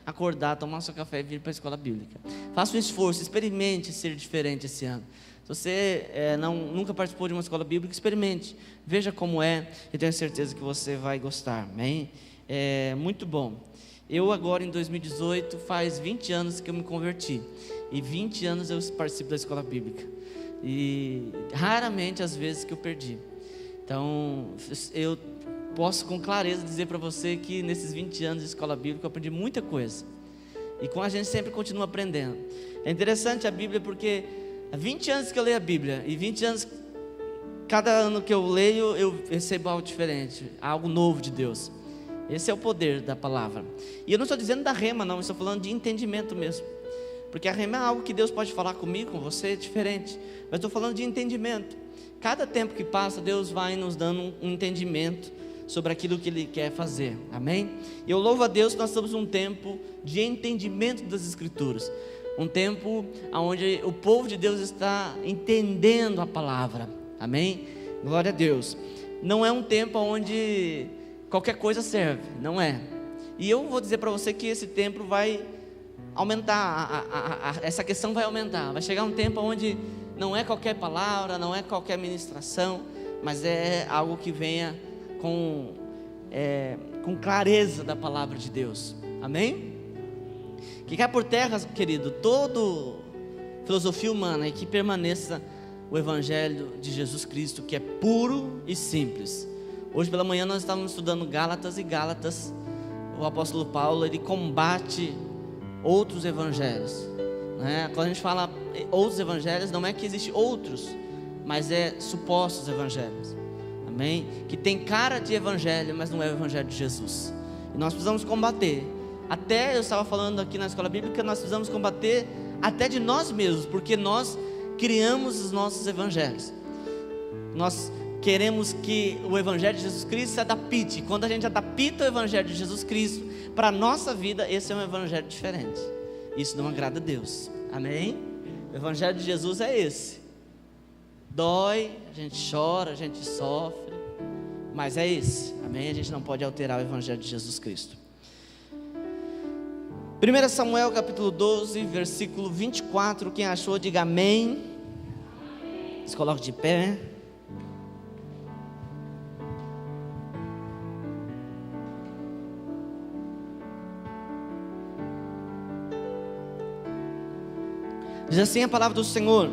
acordar, tomar seu café e vir para a escola bíblica. Faça um esforço, experimente ser diferente esse ano. Se você nunca participou de uma escola bíblica, experimente, veja como é, e tenho certeza que você vai gostar, amém? É muito bom. Eu agora em 2018, faz 20 anos que eu me converti, e 20 anos eu participo da escola bíblica, e raramente as vezes que eu perdi. Então eu posso com clareza dizer para você que nesses 20 anos de escola bíblica eu aprendi muita coisa, e com a gente sempre continua aprendendo. É interessante a Bíblia porque há 20 anos que eu leio a Bíblia, e 20 anos, cada ano que eu leio, eu recebo algo diferente, algo novo de Deus. Esse é o poder da palavra. E eu não estou dizendo da rema não, eu estou falando de entendimento mesmo. Porque a rema é algo que Deus pode falar comigo, com você, é diferente. Mas estou falando de entendimento. Cada tempo que passa, Deus vai nos dando um entendimento sobre aquilo que Ele quer fazer, amém? E eu louvo a Deus que nós estamos num tempo de entendimento das Escrituras. Um tempo onde o povo de Deus está entendendo a palavra, amém? Glória a Deus. Não é um tempo onde qualquer coisa serve, não é. E eu vou dizer para você que esse tempo vai aumentar, essa questão vai aumentar. Vai chegar um tempo onde não é qualquer palavra, não é qualquer ministração, mas é algo que venha com clareza da palavra de Deus, amém? Que cai por terra, querido, toda filosofia humana, e que permaneça o Evangelho de Jesus Cristo, que é puro e simples. Hoje pela manhã nós estávamos estudando Gálatas, e Gálatas, o apóstolo Paulo, ele combate outros evangelhos, né? Quando a gente fala outros evangelhos, não é que existem outros, mas é supostos evangelhos, amém? Que tem cara de evangelho, mas não é o evangelho de Jesus. E nós precisamos combater. Até eu estava falando aqui na escola bíblica, nós precisamos combater até de nós mesmos, porque nós criamos os nossos evangelhos. Nós queremos que o Evangelho de Jesus Cristo se adapte. Quando a gente adapta o Evangelho de Jesus Cristo para a nossa vida, esse é um Evangelho diferente. Isso não agrada a Deus, amém? O Evangelho de Jesus é esse. Dói, a gente chora, a gente sofre, mas é esse, amém? A gente não pode alterar o Evangelho de Jesus Cristo. 1 Samuel capítulo 12, versículo 24, quem achou diga amém. Se coloque de pé. Diz assim a palavra do Senhor: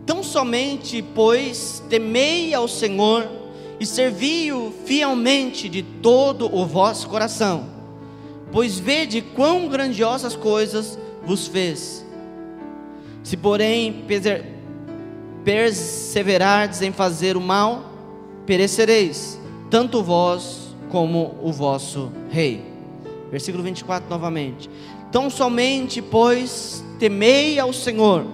tão somente, pois, temei ao Senhor e servi-o fielmente de todo o vosso coração, pois vede quão grandiosas coisas vos fez. Se porém perseverardes em fazer o mal, perecereis, tanto vós como o vosso rei. Versículo 24 novamente: tão somente, pois, temei ao Senhor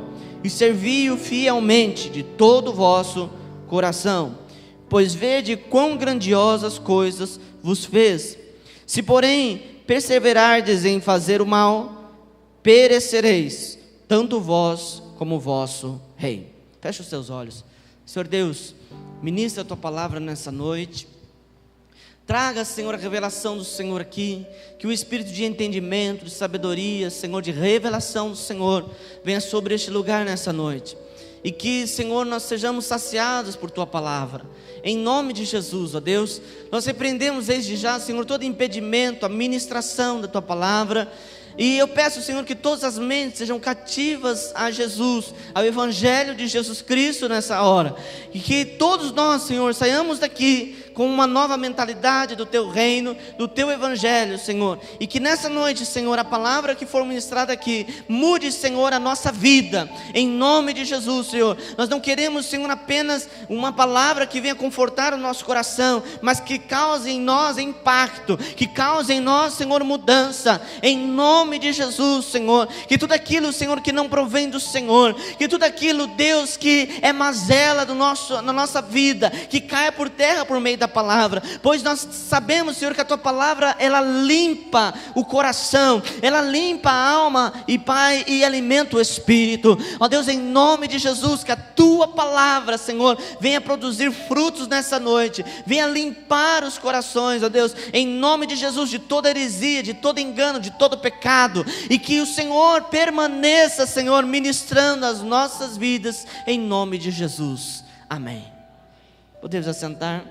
e servi-o fielmente de todo o vosso coração, pois vede quão grandiosas coisas vos fez. Se porém perseverardes em fazer o mal, perecereis, tanto vós como o vosso rei. Feche os seus olhos. Senhor Deus, ministra a tua palavra nessa noite. Traga, Senhor, a revelação do Senhor aqui, que o espírito de entendimento, de sabedoria, Senhor, de revelação do Senhor, venha sobre este lugar nessa noite, e que, Senhor, nós sejamos saciados por tua palavra, em nome de Jesus, ó Deus. Nós repreendemos desde já, Senhor, todo impedimento, a ministração da tua palavra, e eu peço, Senhor, que todas as mentes sejam cativas a Jesus, ao Evangelho de Jesus Cristo nessa hora, e que todos nós, Senhor, saiamos daqui com uma nova mentalidade do teu reino, do teu Evangelho, Senhor, e que nessa noite, Senhor, a palavra que for ministrada aqui, mude, Senhor, a nossa vida, em nome de Jesus, Senhor. Nós não queremos, Senhor, apenas uma palavra que venha confortar o nosso coração, mas que cause em nós impacto, que cause em nós, Senhor, mudança, em nome de Jesus, Senhor. Que tudo aquilo, Senhor, que não provém do Senhor, que tudo aquilo, Deus, que é mazela na nossa vida, que caia por terra por meio da da palavra, pois nós sabemos, Senhor, que a Tua palavra, ela limpa o coração, ela limpa a alma, e Pai, e alimenta o espírito. Ó Deus, em nome de Jesus, que a Tua palavra, Senhor, venha produzir frutos nessa noite, venha limpar os corações, ó Deus, em nome de Jesus, de toda heresia, de todo engano, de todo pecado, e que o Senhor permaneça, Senhor, ministrando as nossas vidas, em nome de Jesus, amém. Podemos assentar?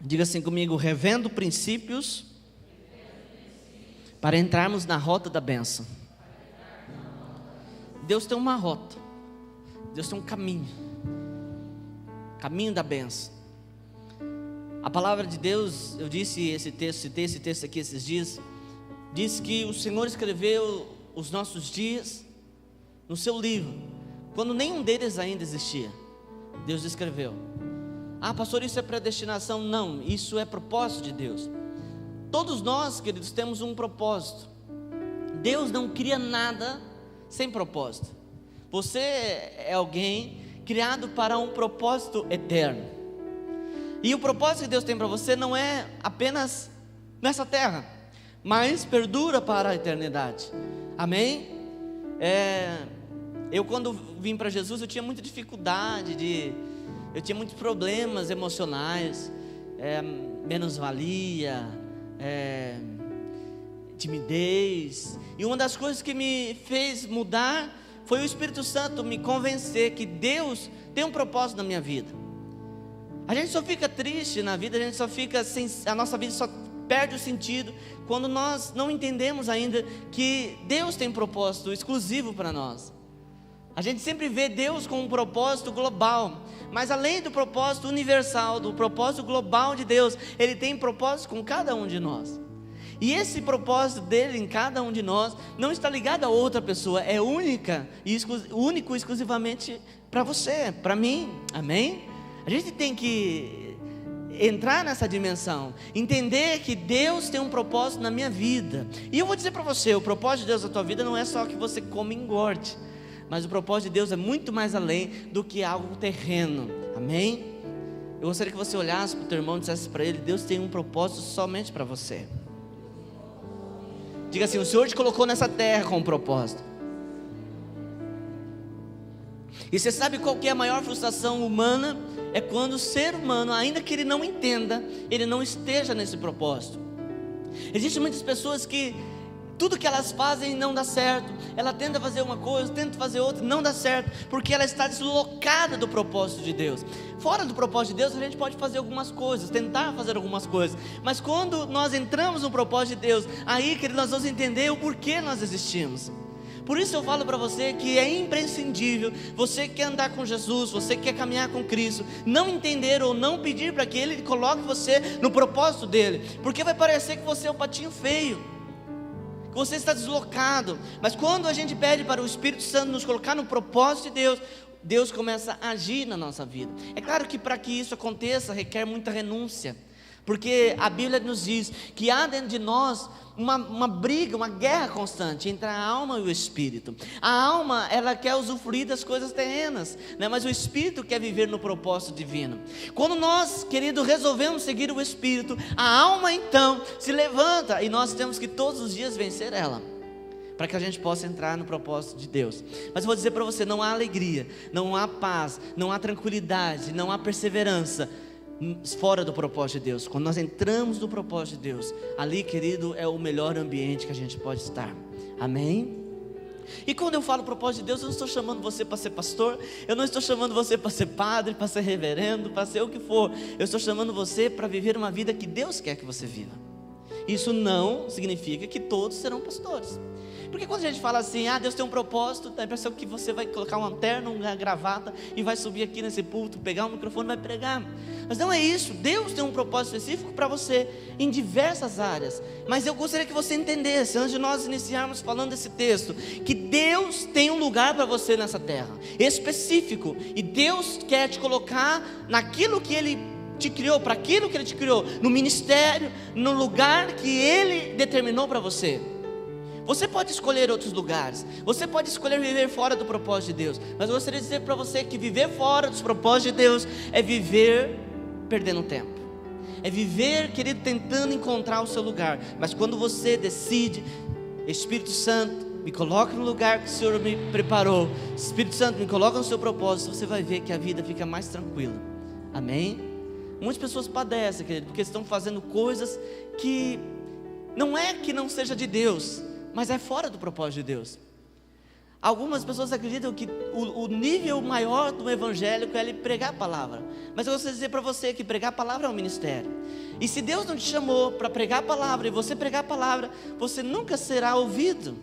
Diga assim comigo: revendo princípios para entrarmos na rota da bênção. Deus tem uma rota, Deus tem um caminho da bênção. A palavra de Deus, eu citei esse texto aqui esses dias, diz que o Senhor escreveu os nossos dias no seu livro, quando nenhum deles ainda existia. Deus escreveu. Ah, pastor, isso é predestinação? Não, isso é propósito de Deus. Todos nós, queridos, temos um propósito. Deus não cria nada sem propósito. Você é alguém criado para um propósito eterno. E o propósito que Deus tem para você não é apenas nessa terra, mas perdura para a eternidade. Amém? Eu quando vim para Jesus, eu tinha muita dificuldade, eu tinha muitos problemas emocionais, menos-valia, timidez. E uma das coisas que me fez mudar foi o Espírito Santo me convencer que Deus tem um propósito na minha vida. A gente só fica triste na vida, a nossa vida só perde o sentido quando nós não entendemos ainda que Deus tem um propósito exclusivo para nós. A gente sempre vê Deus com um propósito global, mas além do propósito universal, do propósito global de Deus, Ele tem propósito com cada um de nós. E esse propósito dele em cada um de nós não está ligado a outra pessoa, é único exclusivamente para você, para mim, amém? A gente tem que entrar nessa dimensão, entender que Deus tem um propósito na minha vida. E eu vou dizer para você, o propósito de Deus na tua vida não é só que você come e engorde, mas o propósito de Deus é muito mais além do que algo terreno, amém? Eu gostaria que você olhasse para o teu irmão e dissesse para ele: Deus tem um propósito somente para você. Diga assim: o Senhor te colocou nessa terra com um propósito. E você sabe qual que é a maior frustração humana? É quando o ser humano, ainda que ele não entenda, ele não esteja nesse propósito. Existem muitas pessoas que tudo que elas fazem não dá certo. Ela tenta fazer uma coisa, tenta fazer outra, não dá certo, porque ela está deslocada do propósito de Deus. Fora do propósito de Deus, a gente pode fazer algumas coisas, tentar fazer algumas coisas, mas quando nós entramos no propósito de Deus, aí que nós vamos entender o porquê nós existimos. Por isso eu falo para você que é imprescindível, você que quer andar com Jesus, você que quer caminhar com Cristo, não entender ou não pedir para que Ele coloque você no propósito dEle, porque vai parecer que você é um patinho feio, que você está deslocado. Mas quando a gente pede para o Espírito Santo nos colocar no propósito de Deus, Deus começa a agir na nossa vida. É claro que para que isso aconteça requer muita renúncia, porque a Bíblia nos diz que há dentro de nós uma briga, uma guerra constante entre a alma e o espírito. A alma, ela quer usufruir das coisas terrenas, né? Mas o espírito quer viver no propósito divino. Quando nós, querido, resolvemos seguir o espírito, a alma então se levanta, e nós temos que todos os dias vencer ela, para que a gente possa entrar no propósito de Deus. Mas eu vou dizer para você, não há alegria, não há paz, não há tranquilidade, não há perseverança fora do propósito de Deus. Quando nós entramos no propósito de Deus, ali, querido, é o melhor ambiente que a gente pode estar, amém? E quando eu falo propósito de Deus, eu não estou chamando você para ser pastor, eu não estou chamando você para ser padre, para ser reverendo, para ser o que for. Eu estou chamando você para viver uma vida que Deus quer que você viva. Isso não significa que todos serão pastores, porque quando a gente fala assim, Deus tem um propósito, dá a impressão que você vai colocar um terno, uma gravata e vai subir aqui nesse púlpito, pegar um microfone e vai pregar. Mas não é isso. Deus tem um propósito específico para você em diversas áreas. Mas eu gostaria que você entendesse, antes de nós iniciarmos falando desse texto, que Deus tem um lugar para você nessa terra específico, e Deus quer te colocar naquilo que Ele te criou, para aquilo que Ele te criou, no ministério, no lugar que Ele determinou para você. Você pode escolher outros lugares, você pode escolher viver fora do propósito de Deus, mas eu gostaria de dizer para você que viver fora dos propósitos de Deus é viver perdendo tempo, é viver, querido, tentando encontrar o seu lugar. Mas quando você decide, Espírito Santo, me coloca no lugar que o Senhor me preparou, Espírito Santo, me coloca no seu propósito, você vai ver que a vida fica mais tranquila. Amém? Muitas pessoas padecem, querido, porque estão fazendo coisas que não é que não seja de Deus, mas é fora do propósito de Deus. Algumas pessoas acreditam que o nível maior do evangélico é ele pregar a palavra. Mas eu gostaria de dizer para você que pregar a palavra é um ministério. E se Deus não te chamou para pregar a palavra, e você pregar a palavra, você nunca será ouvido,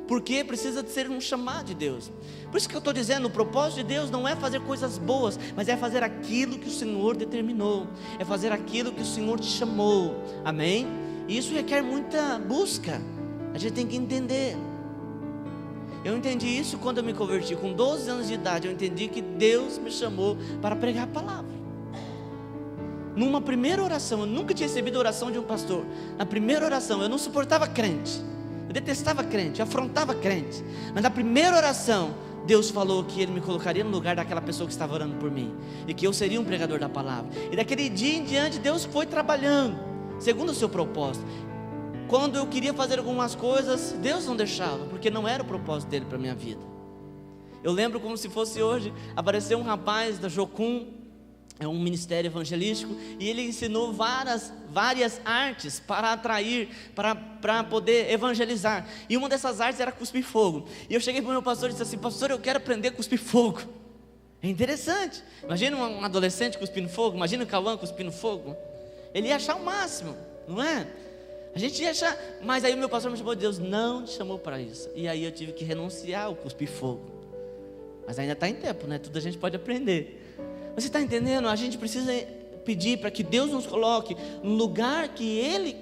porque precisa de ser um chamado de Deus. Por isso que eu estou dizendo, o propósito de Deus não é fazer coisas boas, mas é fazer aquilo que o Senhor determinou, é fazer aquilo que o Senhor te chamou. Amém? E isso requer muita busca. A gente tem que entender. Eu entendi isso quando eu me converti. Com 12 anos de idade, eu entendi que Deus me chamou para pregar a palavra. Numa primeira oração, eu nunca tinha recebido a oração de um pastor. Na primeira oração, eu não suportava crente, eu detestava crente, eu afrontava crente. Mas na primeira oração, Deus falou que Ele me colocaria no lugar daquela pessoa que estava orando por mim, e que eu seria um pregador da palavra. E daquele dia em diante, Deus foi trabalhando segundo o seu propósito. Quando eu queria fazer algumas coisas, Deus não deixava, porque não era o propósito dele para a minha vida. Eu lembro como se fosse hoje, apareceu um rapaz da Jocum, é um ministério evangelístico, e ele ensinou várias artes para atrair, para poder evangelizar. E uma dessas artes era cuspir fogo. E eu cheguei para o meu pastor e disse assim: pastor, eu quero aprender a cuspir fogo. É interessante. Imagina um adolescente cuspindo fogo, imagina o Cauã cuspindo fogo. Ele ia achar o máximo, não é? A gente ia achar, mas aí o meu pastor me chamou de Deus não te chamou para isso. E aí eu tive que renunciar ao cuspir fogo. Mas ainda está em tempo, né? Tudo a gente pode aprender. Você está entendendo? A gente precisa pedir para que Deus nos coloque no lugar que Ele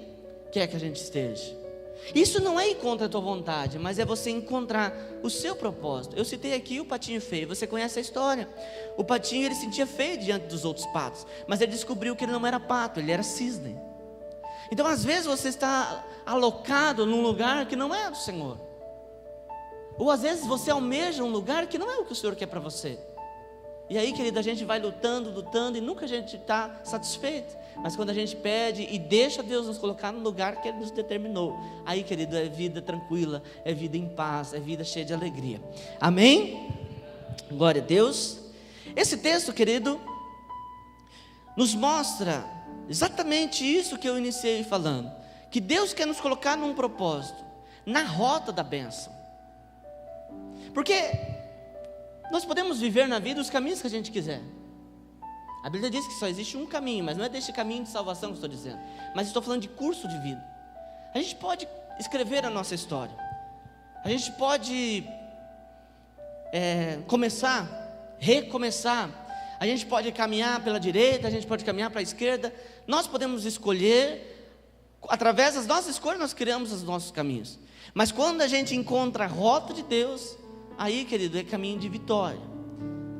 quer que a gente esteja. Isso não é ir contra a tua vontade, mas é você encontrar o seu propósito. Eu citei aqui o patinho feio, você conhece a história. O patinho, ele sentia feio diante dos outros patos, mas ele descobriu que ele não era pato, ele era cisne. Então às vezes você está alocado num lugar que não é do Senhor, ou às vezes você almeja um lugar que não é o que o Senhor quer para você. E aí, querido, a gente vai lutando e nunca a gente está satisfeito. Mas quando a gente pede e deixa Deus nos colocar no lugar que Ele nos determinou, aí, querido, é vida tranquila, é vida em paz, é vida cheia de alegria. Amém? Glória a Deus. Esse texto, querido, nos mostra exatamente isso que eu iniciei falando, que Deus quer nos colocar num propósito, na rota da bênção. Porque nós podemos viver na vida os caminhos que a gente quiser. A Bíblia diz que só existe um caminho, mas não é deste caminho de salvação que estou dizendo, mas estou falando de curso de vida. A gente pode escrever a nossa história, a gente pode recomeçar, a gente pode caminhar pela direita, a gente pode caminhar para a esquerda. Nós podemos escolher, através das nossas escolhas nós criamos os nossos caminhos. Mas quando a gente encontra a rota de Deus, aí, querido, é caminho de vitória.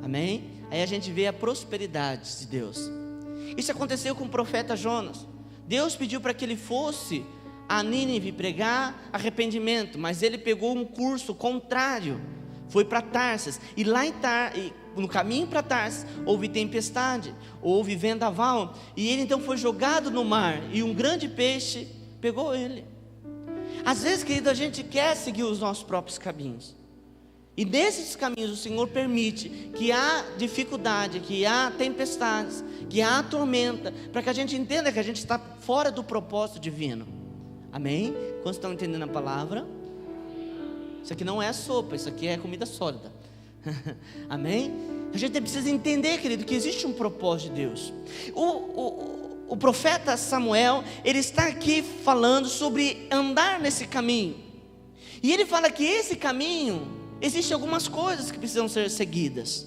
Amém? Aí a gente vê a prosperidade de Deus. Isso aconteceu com o profeta Jonas. Deus pediu para que ele fosse a Nínive pregar arrependimento, mas ele pegou um curso contrário, foi para Tarsas. E lá no caminho para Tarsas houve tempestade, houve vendaval, e ele então foi jogado no mar, e um grande peixe pegou ele. Às vezes, querido, a gente quer seguir os nossos próprios caminhos, e nesses caminhos o Senhor permite que há dificuldade, que há tempestades, que há tormenta, para que a gente entenda que a gente está fora do propósito divino. Amém? Quantos estão entendendo a palavra? Isso aqui não é sopa, isso aqui é comida sólida. Amém? A gente precisa entender, querido, que existe um propósito de Deus. O profeta Samuel, ele está aqui falando sobre andar nesse caminho, e ele fala que esse caminho, existem algumas coisas que precisam ser seguidas.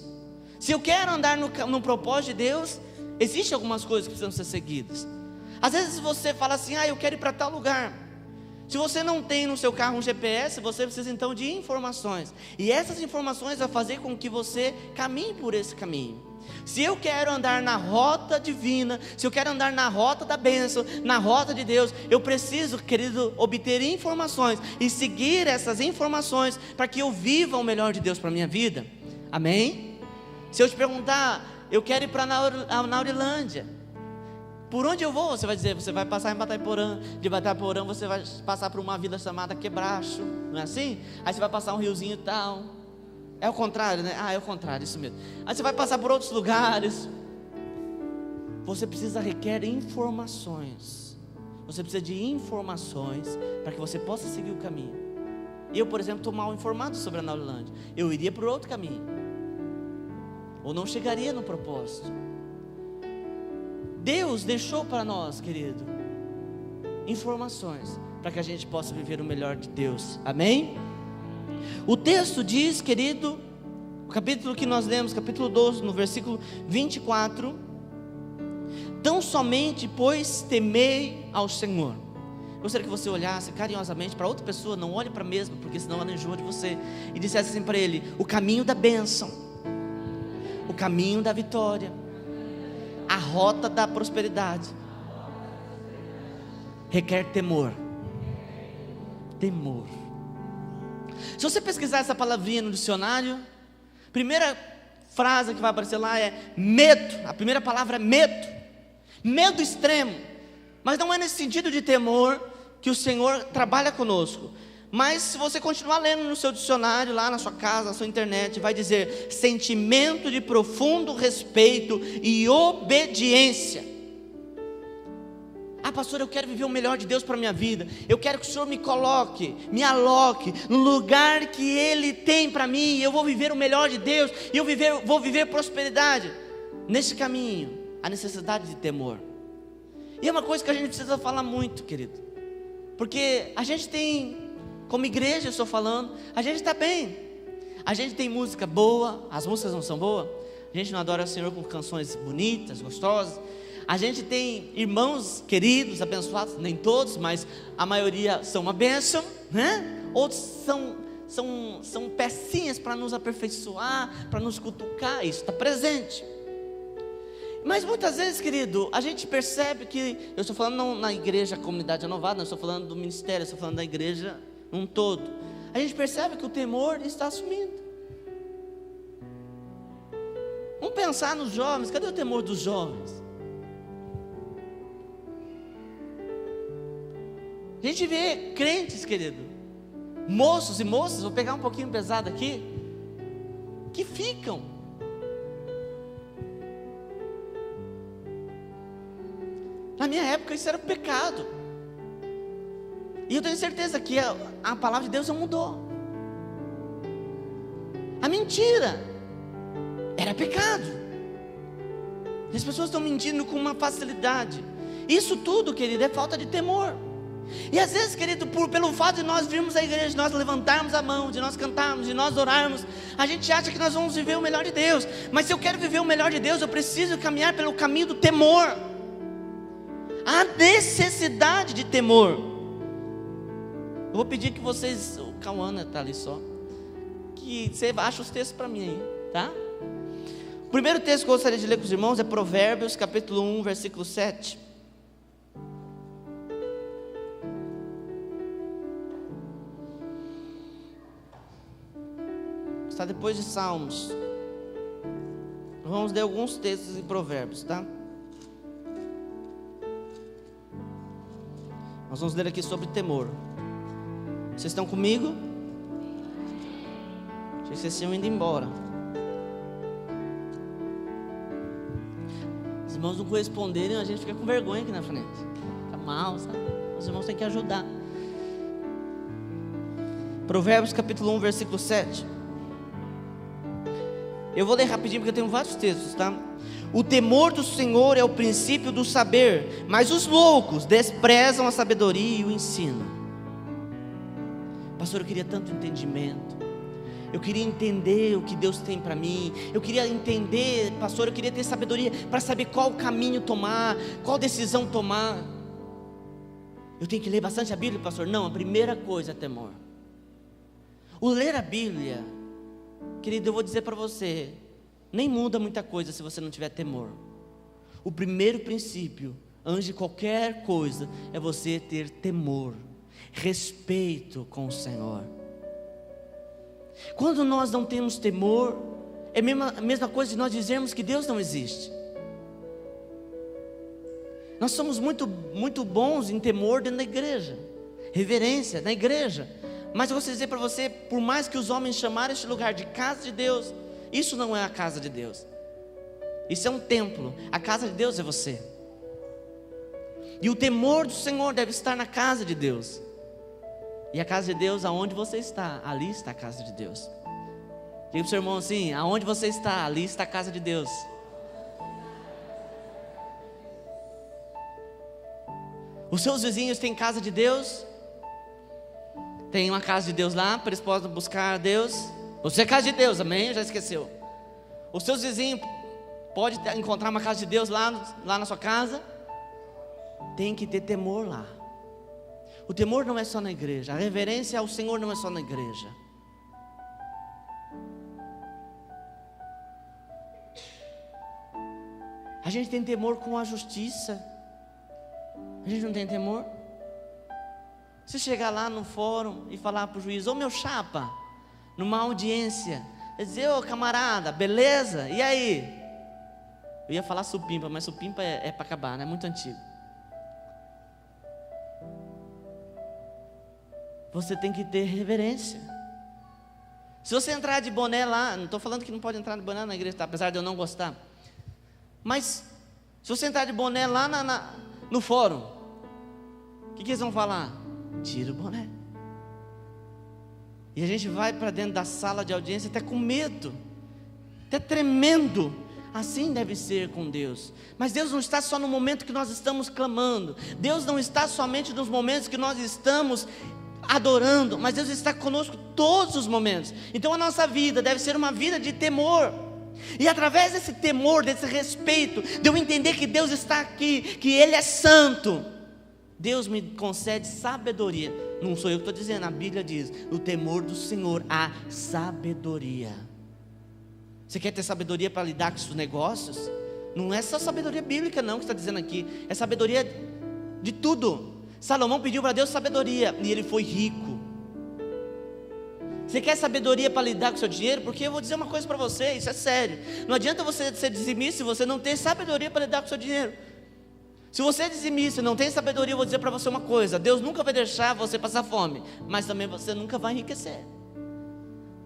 Se eu quero andar no propósito de Deus, existem algumas coisas que precisam ser seguidas. Às vezes você fala assim: eu quero ir para tal lugar. Se você não tem no seu carro um GPS, você precisa então de informações, e essas informações vão fazer com que você caminhe por esse caminho. Se eu quero andar na rota divina, se eu quero andar na rota da bênção, na rota de Deus, eu preciso, querido, obter informações e seguir essas informações para que eu viva o melhor de Deus para a minha vida. Amém? Se eu te perguntar, eu quero ir para Naurilândia, por onde eu vou? Você vai dizer, você vai passar em Batayporã. De Batayporã você vai passar por uma vila chamada Quebracho, não é assim? Aí você vai passar um riozinho e tal. É o contrário, né? É o contrário, isso mesmo. Aí você vai passar por outros lugares. Você requer informações. Você precisa de informações para que você possa seguir o caminho. Eu, por exemplo, estou mal informado sobre a Naurilândia. Eu iria por outro caminho, ou não chegaria no propósito. Deus deixou para nós, querido, informações para que a gente possa viver o melhor de Deus. Amém? O texto diz, querido, o capítulo que nós lemos, capítulo 12, no versículo 24: tão somente, pois, temei ao Senhor. Gostaria que você olhasse carinhosamente para outra pessoa, não olhe para a mesma, porque senão ela enjoa de você, e dissesse assim para ele: o caminho da bênção, o caminho da vitória, a rota da prosperidade requer temor. Temor. Se você pesquisar essa palavrinha no dicionário, a primeira frase que vai aparecer lá é medo. A primeira palavra é medo. Medo extremo. Mas não é nesse sentido de temor que o Senhor trabalha conosco. Mas se você continuar lendo no seu dicionário, lá na sua casa, na sua internet, vai dizer sentimento de profundo respeito e obediência. Pastor, eu quero viver o melhor de Deus para a minha vida. Eu quero que o Senhor me coloque, me aloque no lugar que Ele tem para mim. Eu vou viver o melhor de Deus, e eu vou viver prosperidade. Nesse caminho, a necessidade de temor. E é uma coisa que a gente precisa falar muito, querido, porque a gente tem, como igreja eu estou falando, a gente está bem. A gente tem música boa, as músicas não são boas. A gente não adora o Senhor com canções bonitas, gostosas. A gente tem irmãos queridos, abençoados, nem todos, mas a maioria são uma bênção, né? Outros são pecinhas para nos aperfeiçoar, para nos cutucar. Isso está presente. Mas muitas vezes, querido, a gente percebe que, eu estou falando não na igreja, comunidade renovada, não estou falando do ministério, eu estou falando da igreja um todo. A gente percebe que o temor está sumindo. Vamos pensar nos jovens. Cadê o temor dos jovens? A gente vê crentes, querido, moços e moças, vou pegar um pouquinho pesado aqui, que ficam. Na minha época isso era pecado. E eu tenho certeza que a palavra de Deus não mudou. A mentira era pecado. E as pessoas estão mentindo com uma facilidade. Isso tudo, querido, é falta de temor. E às vezes, querido, pelo fato de nós virmos à igreja, de nós levantarmos a mão, de nós cantarmos, de nós orarmos, a gente acha que nós vamos viver o melhor de Deus. Mas se eu quero viver o melhor de Deus, eu preciso caminhar pelo caminho do temor. Há necessidade de temor. Eu vou pedir que vocês, o Cauana está ali só, que você ache os textos para mim aí, tá? O primeiro texto que eu gostaria de ler com os irmãos é Provérbios, capítulo 1, versículo 7. Está depois de Salmos. Vamos ler alguns textos em Provérbios, tá? Nós vamos ler aqui sobre temor. Vocês estão comigo? Achei que vocês tinham ido embora. Os irmãos não corresponderem, a gente fica com vergonha aqui na frente. Fica mal, sabe? Os irmãos têm que ajudar. Provérbios capítulo 1, versículo 7. Eu vou ler rapidinho porque eu tenho vários textos, tá? O temor do Senhor é o princípio do saber, mas os loucos desprezam a sabedoria e o ensino. Pastor, eu queria tanto entendimento. Eu queria entender o que Deus tem para mim. Eu queria entender, pastor, eu queria ter sabedoria para saber qual caminho tomar, qual decisão tomar. Eu tenho que ler bastante a Bíblia, pastor? Não, a primeira coisa é temor. O ler a Bíblia, querido, eu vou dizer para você, nem muda muita coisa se você não tiver temor. O primeiro princípio, antes de qualquer coisa, é você ter temor, respeito com o Senhor. Quando nós não temos temor, é a mesma coisa de nós dizermos que Deus não existe. Nós somos muito bons em temor dentro da igreja, reverência na igreja. Mas eu vou dizer para você, por mais que os homens chamarem este lugar de casa de Deus, isso não é a casa de Deus. Isso é um templo. A casa de Deus é você. E o temor do Senhor deve estar na casa de Deus. E a casa de Deus, aonde você está, ali está a casa de Deus. Diga para o seu irmão assim: aonde você está, ali está a casa de Deus. Os seus vizinhos têm casa de Deus? Tem uma casa de Deus lá, para eles possam buscar a Deus? Você é casa de Deus, amém? Já esqueceu? Os seus vizinhos podem encontrar uma casa de Deus lá na sua casa? Tem que ter temor lá. O temor não é só na igreja, a reverência ao Senhor não é só na igreja. A gente tem temor com a justiça. A gente não tem temor? Se chegar lá no fórum e falar para o juiz: ô meu chapa, numa audiência, dizer: ô camarada, beleza? E aí? Eu ia falar supimpa, mas supimpa é para acabar, né? É muito antigo. Você tem que ter reverência. Se você entrar de boné lá, não estou falando que não pode entrar de boné na igreja, tá? Apesar de eu não gostar, mas se você entrar de boné lá no fórum, o que eles vão falar? Tira o boné. E a gente vai para dentro da sala de audiência até com medo, até tremendo. Assim deve ser com Deus. Mas Deus não está só no momento que nós estamos clamando. Deus não está somente nos momentos que nós estamos adorando, mas Deus está conosco todos os momentos. Então a nossa vida deve ser uma vida de temor. E através desse temor, desse respeito, de eu entender que Deus está aqui, que Ele é santo, Deus me concede sabedoria. Não sou eu que estou dizendo, a Bíblia diz: no temor do Senhor há sabedoria. Você quer ter sabedoria para lidar com os negócios? Não é só sabedoria bíblica não que está dizendo aqui, é sabedoria de tudo. Salomão pediu para Deus sabedoria e ele foi rico. Você quer sabedoria para lidar com o seu dinheiro? Porque eu vou dizer uma coisa para você, isso é sério. Não adianta você ser dizimista se você não tem sabedoria para lidar com o seu dinheiro. Se você é dizimista e não tem sabedoria, eu vou dizer para você uma coisa: Deus nunca vai deixar você passar fome, mas também você nunca vai enriquecer.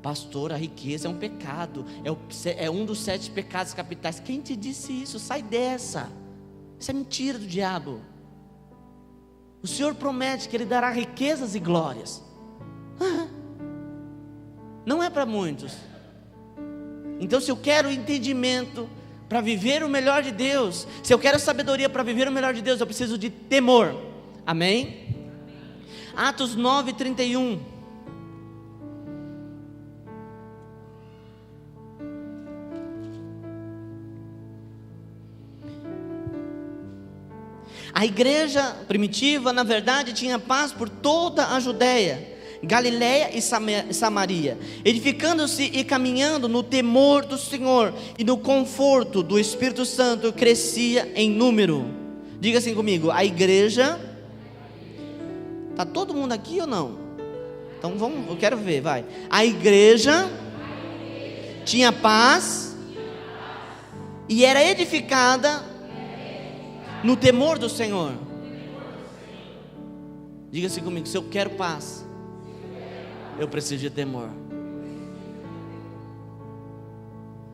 Pastor, a riqueza é um pecado, é um dos 7 pecados capitais. Quem te disse isso? Sai dessa. Isso é mentira do diabo. O Senhor promete que Ele dará riquezas e glórias. Não é para muitos. Então, se eu quero entendimento para viver o melhor de Deus, se eu quero sabedoria para viver o melhor de Deus, eu preciso de temor. Amém? Atos 9:31. A igreja primitiva, na verdade, tinha paz por toda a Judéia, Galiléia e Samaria, edificando-se e caminhando no temor do Senhor e no conforto do Espírito Santo, crescia em número. Diga assim comigo: a igreja. Está todo mundo aqui ou não? Então vamos, eu quero ver, vai. A igreja tinha paz e era edificada no temor do Senhor. Diga assim comigo: se eu quero paz, eu preciso de temor.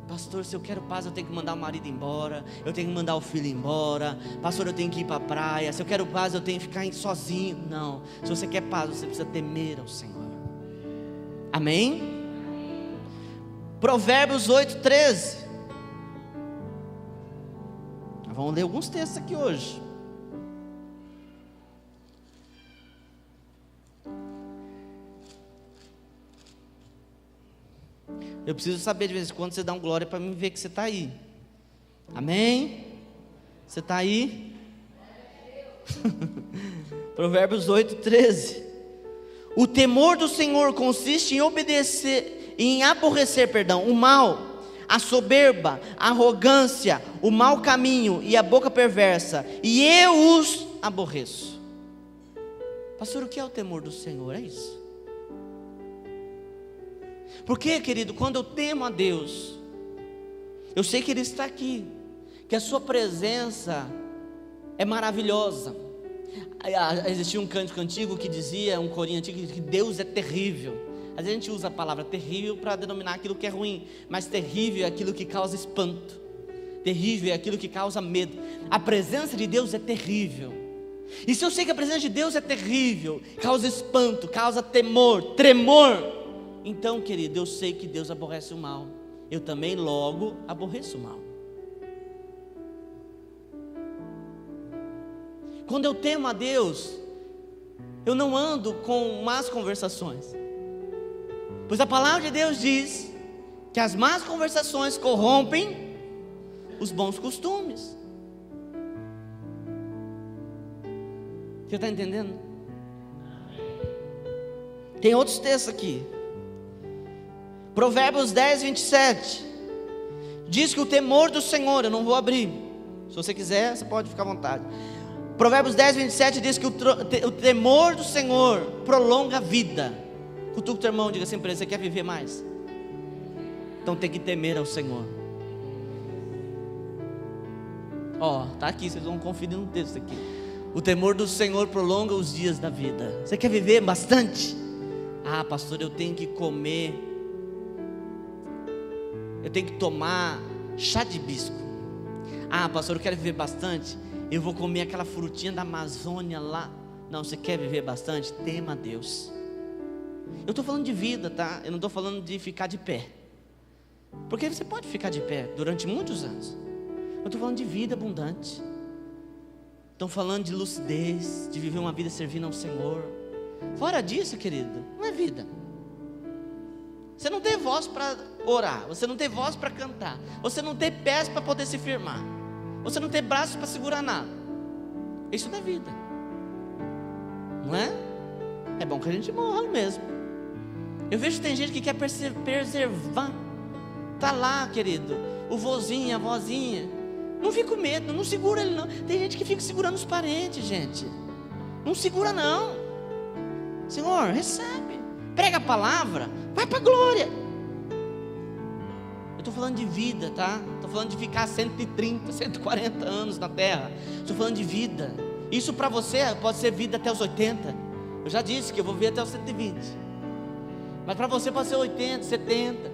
Pastor, se eu quero paz, eu tenho que mandar o marido embora, eu tenho que mandar o filho embora. Pastor, eu tenho que ir para a praia. Se eu quero paz, eu tenho que ficar sozinho. Não, se você quer paz, você precisa temer ao Senhor. Amém? Provérbios 8:13. Vamos ler alguns textos aqui hoje. Eu preciso saber de vez em quando você dá um glória para mim ver que você está aí. Amém? Você está aí? Provérbios 8:13. O temor do Senhor consiste em aborrecer o mal, a soberba, a arrogância, o mau caminho e a boca perversa, e eu os aborreço. Pastor, o que é o temor do Senhor? É isso. Porque, querido, quando eu temo a Deus, eu sei que Ele está aqui, que a sua presença é maravilhosa. Existia um cântico antigo que dizia, um corinho antigo, que Deus é terrível. Às vezes a gente usa a palavra terrível para denominar aquilo que é ruim, mas terrível é aquilo que causa espanto, terrível é aquilo que causa medo. A presença de Deus é terrível. E se eu sei que a presença de Deus é terrível, causa espanto, causa temor, tremor, então, querido, eu sei que Deus aborrece o mal. Eu também logo aborreço o mal. Quando eu temo a Deus, eu não ando com más conversações, pois a palavra de Deus diz que as más conversações corrompem os bons costumes. Você está entendendo? Tem outros textos aqui. Provérbios 10, 27 diz que o temor do Senhor, eu não vou abrir, se você quiser, você pode ficar à vontade. Provérbios 10, 27 diz que o temor do Senhor prolonga a vida. Cutuca o teu irmão, diga assim para ele: você quer viver mais? Então tem que temer ao Senhor. Está aqui, vocês vão conferir no texto aqui. O temor do Senhor prolonga os dias da vida. Você quer viver bastante? Pastor, eu tenho que comer, eu tenho que tomar chá de hibisco. Pastor, eu quero viver bastante, eu vou comer aquela frutinha da Amazônia lá. Não, você quer viver bastante? Tema a Deus. Eu estou falando de vida, tá? Eu não estou falando de ficar de pé, porque você pode ficar de pé durante muitos anos. Eu estou falando de vida abundante. Estou falando de lucidez, de viver uma vida servindo ao Senhor. Fora disso, querido, não é vida. Você não tem voz para orar, você não tem voz para cantar, você não tem pés para poder se firmar, você não tem braços para segurar nada. Isso não é vida, não é? É bom que a gente morra mesmo. Eu vejo que tem gente que quer preservar. Está lá, querido, o vozinho, a vozinha. Não fica com medo, não segura ele não. Tem gente que fica segurando os parentes, gente. Não segura não. Senhor, recebe, prega a palavra, vai para a glória. Eu estou falando de vida, tá? Estou falando de ficar 130, 140 anos na terra. Estou falando de vida. Isso para você pode ser vida até os 80. Eu já disse que eu vou viver até os 120. Mas para você pode ser 80, 70,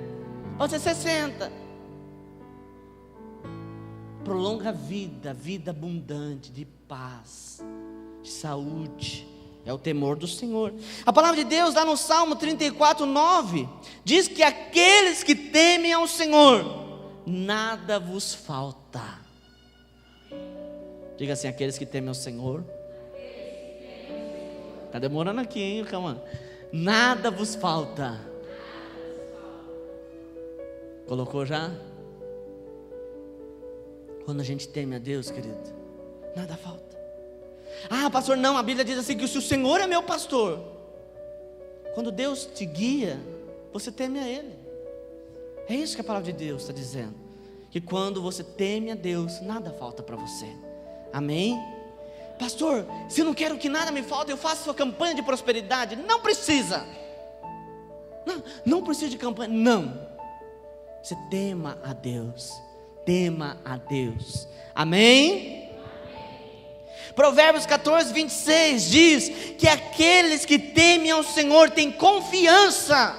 pode ser 60. Prolonga a vida, vida abundante, de paz, de saúde. É o temor do Senhor. A palavra de Deus lá no Salmo 34, 9 diz que aqueles que temem ao Senhor, nada vos falta. Diga assim: aqueles que temem ao Senhor. Está demorando aqui, hein, calma. Nada vos falta. Colocou já? Quando a gente teme a Deus, querido, nada falta. Pastor, não, a Bíblia diz assim, que se o Senhor é meu pastor, quando Deus te guia, você teme a Ele. É isso que a palavra de Deus está dizendo, que quando você teme a Deus, nada falta para você. Amém? Pastor, se eu não quero que nada me falte, eu faço a campanha de prosperidade. Não precisa. Não precisa de campanha, não. Você tema a Deus. Tema a Deus. Amém? Provérbios 14, 26 diz que aqueles que temem ao Senhor têm confiança.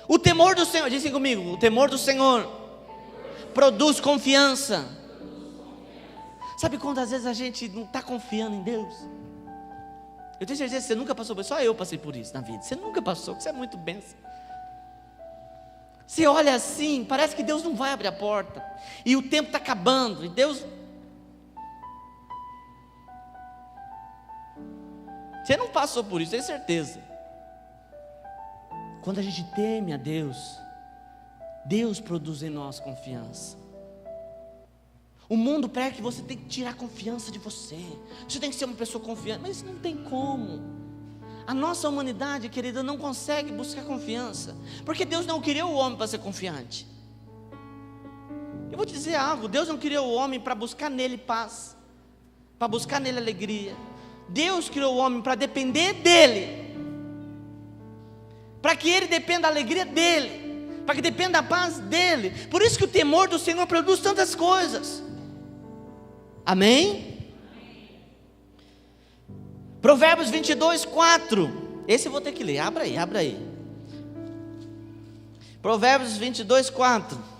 O temor do Senhor, dizem comigo, o temor do Senhor produz confiança. Sabe quantas vezes a gente não está confiando em Deus? Eu tenho certeza que você nunca passou por isso. Só eu passei por isso na vida. Você nunca passou, que você é muito bênção. Você olha assim, parece que Deus não vai abrir a porta, e o tempo está acabando, e Deus... Você não passou por isso, tenho certeza. Quando a gente teme a Deus, Deus produz em nós confiança. O mundo prega que você tem que tirar a confiança de você. Você tem que ser uma pessoa confiante, mas isso não tem como. A nossa humanidade, querida, não consegue buscar confiança, porque Deus não criou o homem para ser confiante. Eu vou te dizer algo: Deus não criou o homem para buscar nele paz, para buscar nele alegria. Deus criou o homem para depender dele, para que ele dependa da alegria dele, para que dependa da paz dele. Por isso que o temor do Senhor produz tantas coisas. Amém? Provérbios 22, 4. Esse eu vou ter que ler, abra aí. Provérbios 22, 4.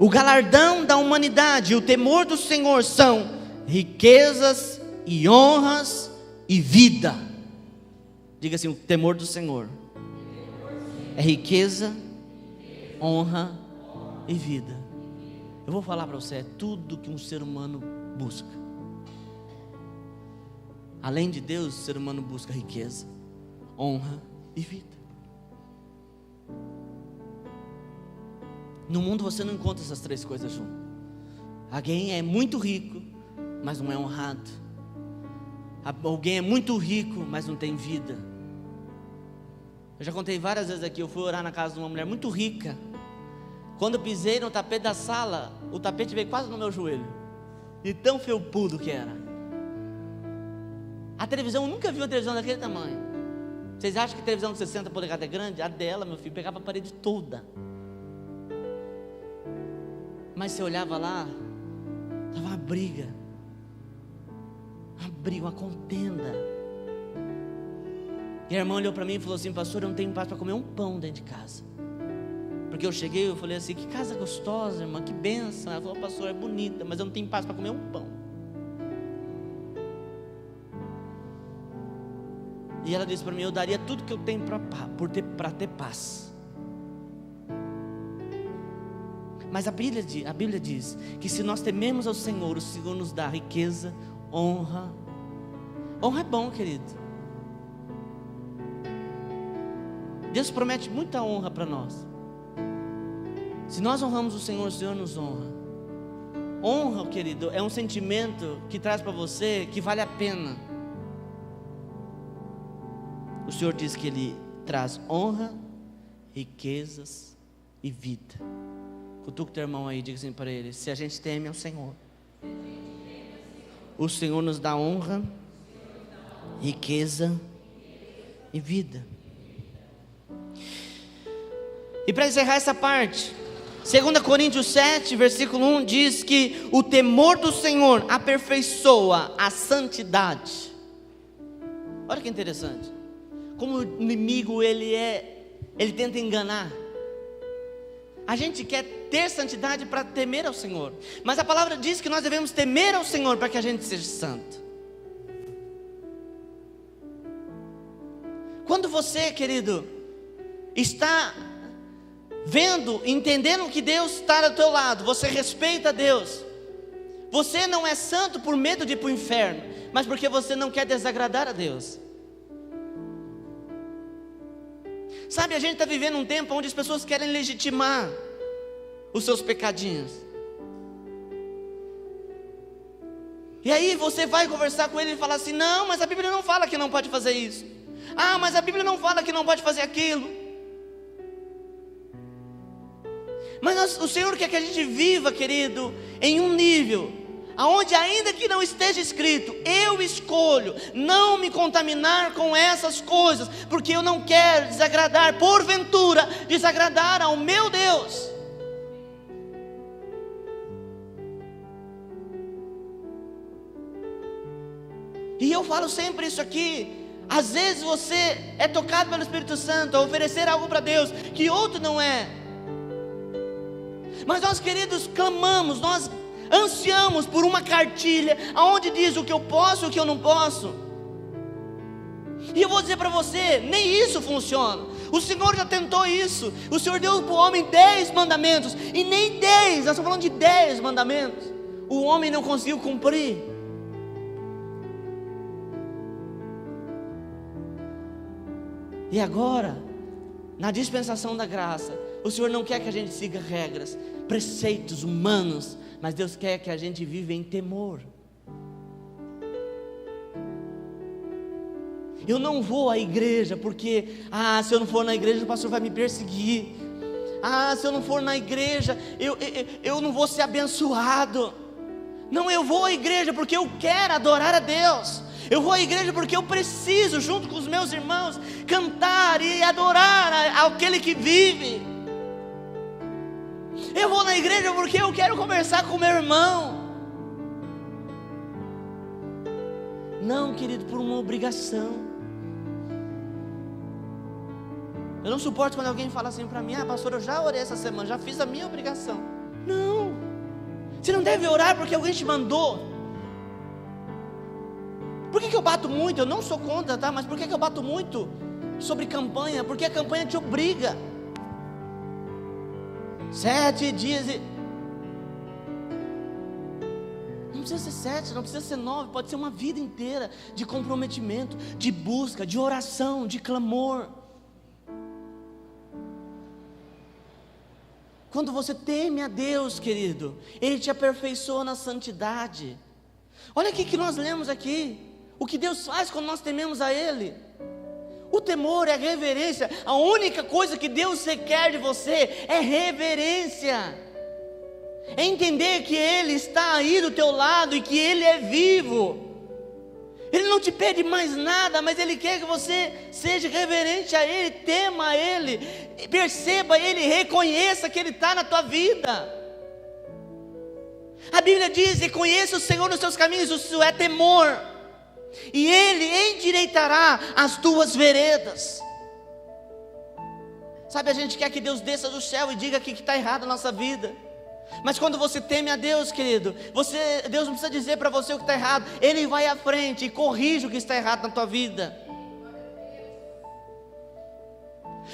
O galardão da humanidade e o temor do Senhor são riquezas e honras e vida. Diga assim: o temor do Senhor é riqueza, honra e vida. Eu vou falar para você, é tudo que um ser humano busca. Além de Deus, o ser humano busca riqueza, honra e vida. No mundo você não encontra essas três coisas juntas. Alguém é muito rico, mas não é honrado. Alguém é muito rico, mas não tem vida. Eu já contei várias vezes aqui, eu fui orar na casa de uma mulher muito rica. Quando eu pisei no tapete da sala, o tapete veio quase no meu joelho, de tão felpudo que era. A televisão, eu nunca vi uma televisão daquele tamanho. Vocês acham que a televisão de 60 polegadas é grande? A dela, meu filho, pegava a parede toda. Mas você olhava lá, estava uma briga, uma contenda. E a irmã olhou para mim e falou assim: pastor, eu não tenho paz para comer um pão dentro de casa. Porque eu cheguei e eu falei assim: que casa gostosa, irmã, que bênção. Ela falou: pastor, é bonita, mas eu não tenho paz para comer um pão. E ela disse para mim: eu daria tudo que eu tenho para ter paz. Mas a Bíblia diz que se nós tememos ao Senhor, o Senhor nos dá riqueza, honra. Honra é bom, querido. Deus promete muita honra para nós. Se nós honramos o Senhor nos honra. Honra, querido, é um sentimento que traz para você que vale a pena. O Senhor diz que Ele traz honra, riquezas e vida. Cutuca o teu irmão aí, diga assim para ele: se a gente teme ao Senhor, o Senhor nos dá honra, riqueza e vida. E para encerrar essa parte, 2 Coríntios 7, versículo 1 diz que o temor do Senhor aperfeiçoa a santidade. Olha que interessante, como o inimigo ele tenta enganar. A gente quer ter santidade para temer ao Senhor, mas a palavra diz que nós devemos temer ao Senhor para que a gente seja santo. Quando você, querido, está vendo, entendendo que Deus está do teu lado, você respeita Deus. Você não é santo por medo de ir para o inferno, mas porque você não quer desagradar a Deus. Sabe, a gente está vivendo um tempo onde as pessoas querem legitimar os seus pecadinhos. E aí você vai conversar com ele e falar assim: não, mas a Bíblia não fala que não pode fazer isso. Ah, mas a Bíblia não fala que não pode fazer aquilo. Mas o Senhor quer que a gente viva, querido, em um nível aonde, ainda que não esteja escrito, eu escolho não me contaminar com essas coisas, porque eu não quero desagradar, porventura, desagradar ao meu Deus. E eu falo sempre isso aqui. Às vezes você é tocado pelo Espírito Santo a oferecer algo para Deus que outro não é. Mas nós, queridos, clamamos, nós ansiamos por uma cartilha aonde diz o que eu posso e o que eu não posso. E eu vou dizer para você, nem isso funciona. O Senhor já tentou isso. O Senhor deu para o homem 10 mandamentos, e nem 10, nós estamos falando de 10 mandamentos, o homem não conseguiu cumprir. E agora, na dispensação da graça, o Senhor não quer que a gente siga regras, preceitos humanos, mas Deus quer que a gente viva em temor. Eu não vou à igreja porque, se eu não for na igreja o pastor vai me perseguir. Se eu não for na igreja, eu não vou ser abençoado. Não, eu vou à igreja porque eu quero adorar a Deus. Eu vou à igreja porque eu preciso, junto com os meus irmãos, cantar e adorar aquele que vive. Eu vou na igreja porque eu quero conversar com meu irmão. Não, querido, por uma obrigação. Eu não suporto quando alguém fala assim para mim: pastor, eu já orei essa semana, já fiz a minha obrigação. Não, você não deve orar porque alguém te mandou. Por que eu bato muito? Eu não sou contra, tá? Mas por que eu bato muito sobre campanha? Porque a campanha te obriga. 7 dias e... Não precisa ser 7, não precisa ser 9, pode ser uma vida inteira de comprometimento, de busca, de oração, de clamor. Quando você teme a Deus, querido, Ele te aperfeiçoa na santidade. Olha o que nós lemos aqui. O que Deus faz quando nós tememos a Ele. O temor é reverência. A única coisa que Deus requer de você é reverência. É entender que Ele está aí do teu lado e que Ele é vivo. Ele não te pede mais nada, mas Ele quer que você seja reverente a Ele, tema a Ele, perceba Ele, reconheça que Ele está na tua vida. A Bíblia diz: reconheça o Senhor nos seus caminhos, isso é temor, e Ele endireitará as tuas veredas. Sabe, a gente quer que Deus desça do céu e diga o que está errado na nossa vida. Mas quando você teme a Deus, querido, Deus não precisa dizer para você o que está errado. Ele vai à frente e corrige o que está errado na tua vida.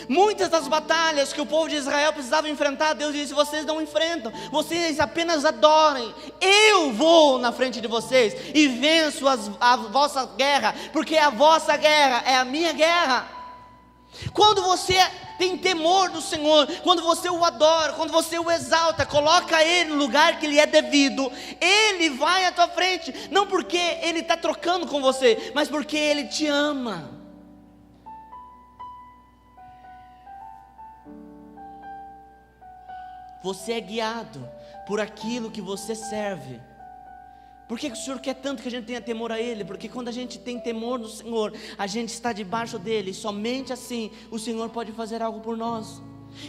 Muitas das batalhas que o povo de Israel precisava enfrentar, Deus disse: vocês não enfrentam, vocês apenas adorem. Eu vou na frente de vocês e venço a vossa guerra, porque a vossa guerra é a minha guerra. Quando você tem temor do Senhor, quando você o adora, quando você o exalta, coloca Ele no lugar que lhe é devido, Ele vai à tua frente, não porque Ele está trocando com você, mas porque Ele te ama. Você é guiado por aquilo que você serve. Por que o Senhor quer tanto que a gente tenha temor a Ele? Porque quando a gente tem temor no Senhor, a gente está debaixo dEle, e somente assim o Senhor pode fazer algo por nós.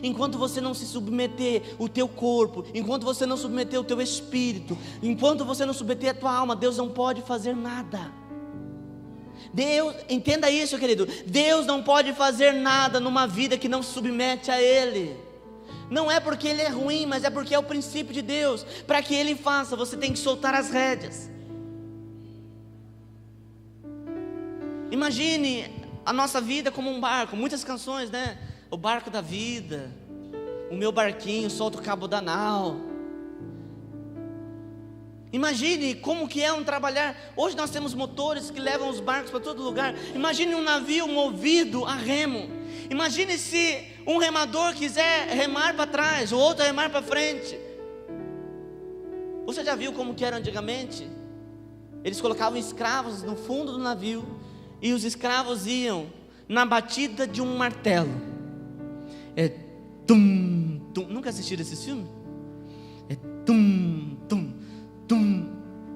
Enquanto você não se submeter o teu corpo, enquanto você não submeter o teu espírito, enquanto você não submeter a tua alma, Deus não pode fazer nada. Deus, entenda isso, querido, Deus não pode fazer nada numa vida que não se submete a Ele. Não é porque Ele é ruim, mas é porque é o princípio de Deus. Para que Ele faça, você tem que soltar as rédeas. Imagine a nossa vida como um barco. Muitas canções, né? O barco da vida, o meu barquinho, solta o cabo da nau. Imagine como que é um trabalhar. Hoje nós temos motores que levam os barcos para todo lugar. Imagine um navio movido a remo. Imagine se um remador quiser remar para trás, o outro remar para frente. Você já viu como que era antigamente? Eles colocavam escravos no fundo do navio, e os escravos iam na batida de um martelo. Tum, tum. Nunca assistiram esse filme? Tum, tum, tum.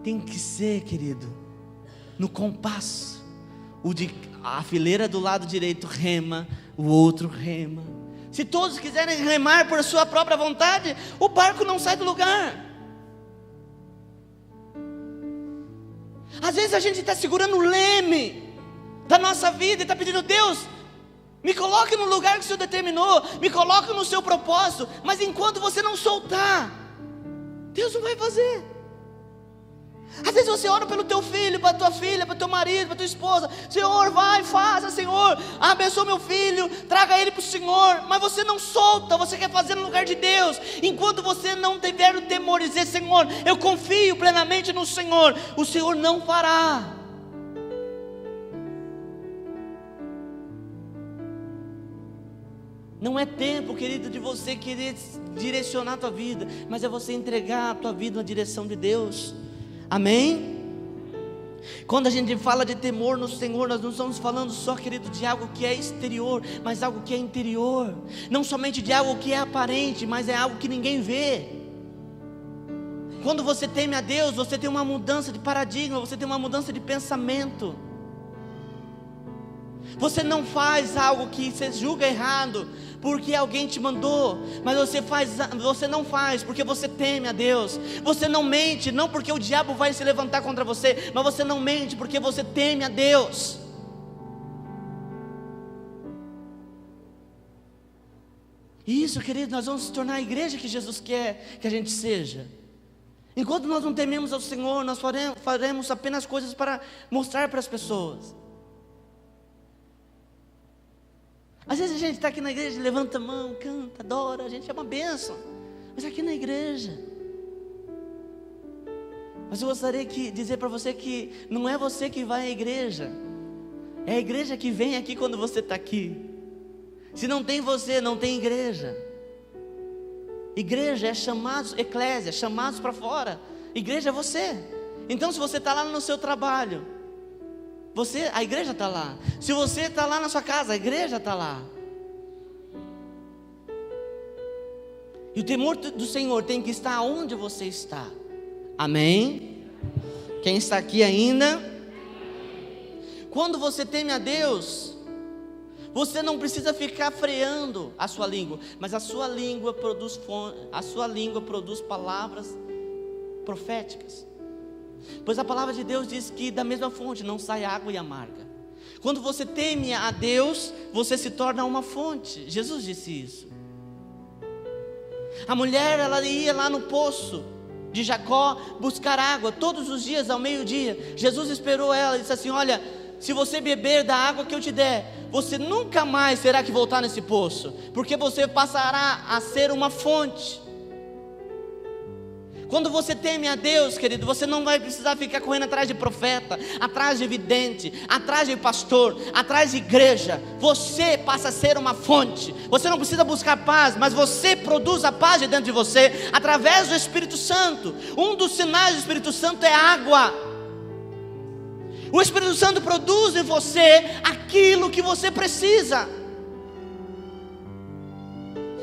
Tem que ser, querido, no compasso. A fileira do lado direito rema, o outro rema. Se todos quiserem remar por sua própria vontade, o barco não sai do lugar. Às vezes a gente está segurando o leme da nossa vida e está pedindo: Deus, me coloque no lugar que o Senhor determinou, me coloque no seu propósito. Mas enquanto você não soltar, Deus não vai fazer. Às vezes você ora pelo teu filho, para tua filha, para teu marido, para tua esposa: Senhor, vai, faça, Senhor, abençoa meu filho, traga ele para o Senhor. Mas você não solta, você quer fazer no lugar de Deus. Enquanto você não tiver o temor de dizer: Senhor, eu confio plenamente no Senhor, o Senhor não fará. Não é tempo, querido, de você querer direcionar a tua vida, mas é você entregar a tua vida na direção de Deus. Amém? Quando a gente fala de temor no Senhor, nós não estamos falando só, querido, de algo que é exterior, mas algo que é interior. Não somente de algo que é aparente, mas é algo que ninguém vê. Quando você teme a Deus, você tem uma mudança de paradigma, você tem uma mudança de pensamento. Você não faz algo que você julga errado porque alguém te mandou, mas você não faz porque você teme a Deus. Você não mente, não porque o diabo vai se levantar contra você, mas você não mente porque você teme a Deus. E isso, querido, nós vamos se tornar a igreja que Jesus quer que a gente seja. Enquanto nós não tememos ao Senhor, nós faremos apenas coisas para mostrar para as pessoas. Às vezes a gente está aqui na igreja, levanta a mão, canta, adora, a gente é uma bênção. Mas aqui na igreja. Mas eu gostaria de dizer para você que não é você que vai à igreja, é a igreja que vem aqui quando você está aqui. Se não tem você, não tem igreja. Igreja é chamados, eclésia, chamados para fora. Igreja é você. Então se você está lá no seu trabalho, a igreja está lá. Se você está lá na sua casa, a igreja está lá. E o temor do Senhor tem que estar onde você está. Amém? Quem está aqui ainda? Quando você teme a Deus, você não precisa ficar freando a sua língua, mas a sua língua produz palavras proféticas. Pois a palavra de Deus diz que da mesma fonte não sai água e amarga. Quando você teme a Deus, você se torna uma fonte. Jesus disse isso. A mulher, ela ia lá no poço de Jacó buscar água todos os dias ao meio-dia. Jesus esperou ela e disse assim: olha, se você beber da água que eu te der, você nunca mais terá que voltar nesse poço, porque você passará a ser uma fonte. Quando você teme a Deus, querido, você não vai precisar ficar correndo atrás de profeta, atrás de vidente, atrás de pastor, atrás de igreja. Você passa a ser uma fonte. Você não precisa buscar paz, mas você produz a paz de dentro de você através do Espírito Santo. Um dos sinais do Espírito Santo é água. O Espírito Santo produz em você aquilo que você precisa.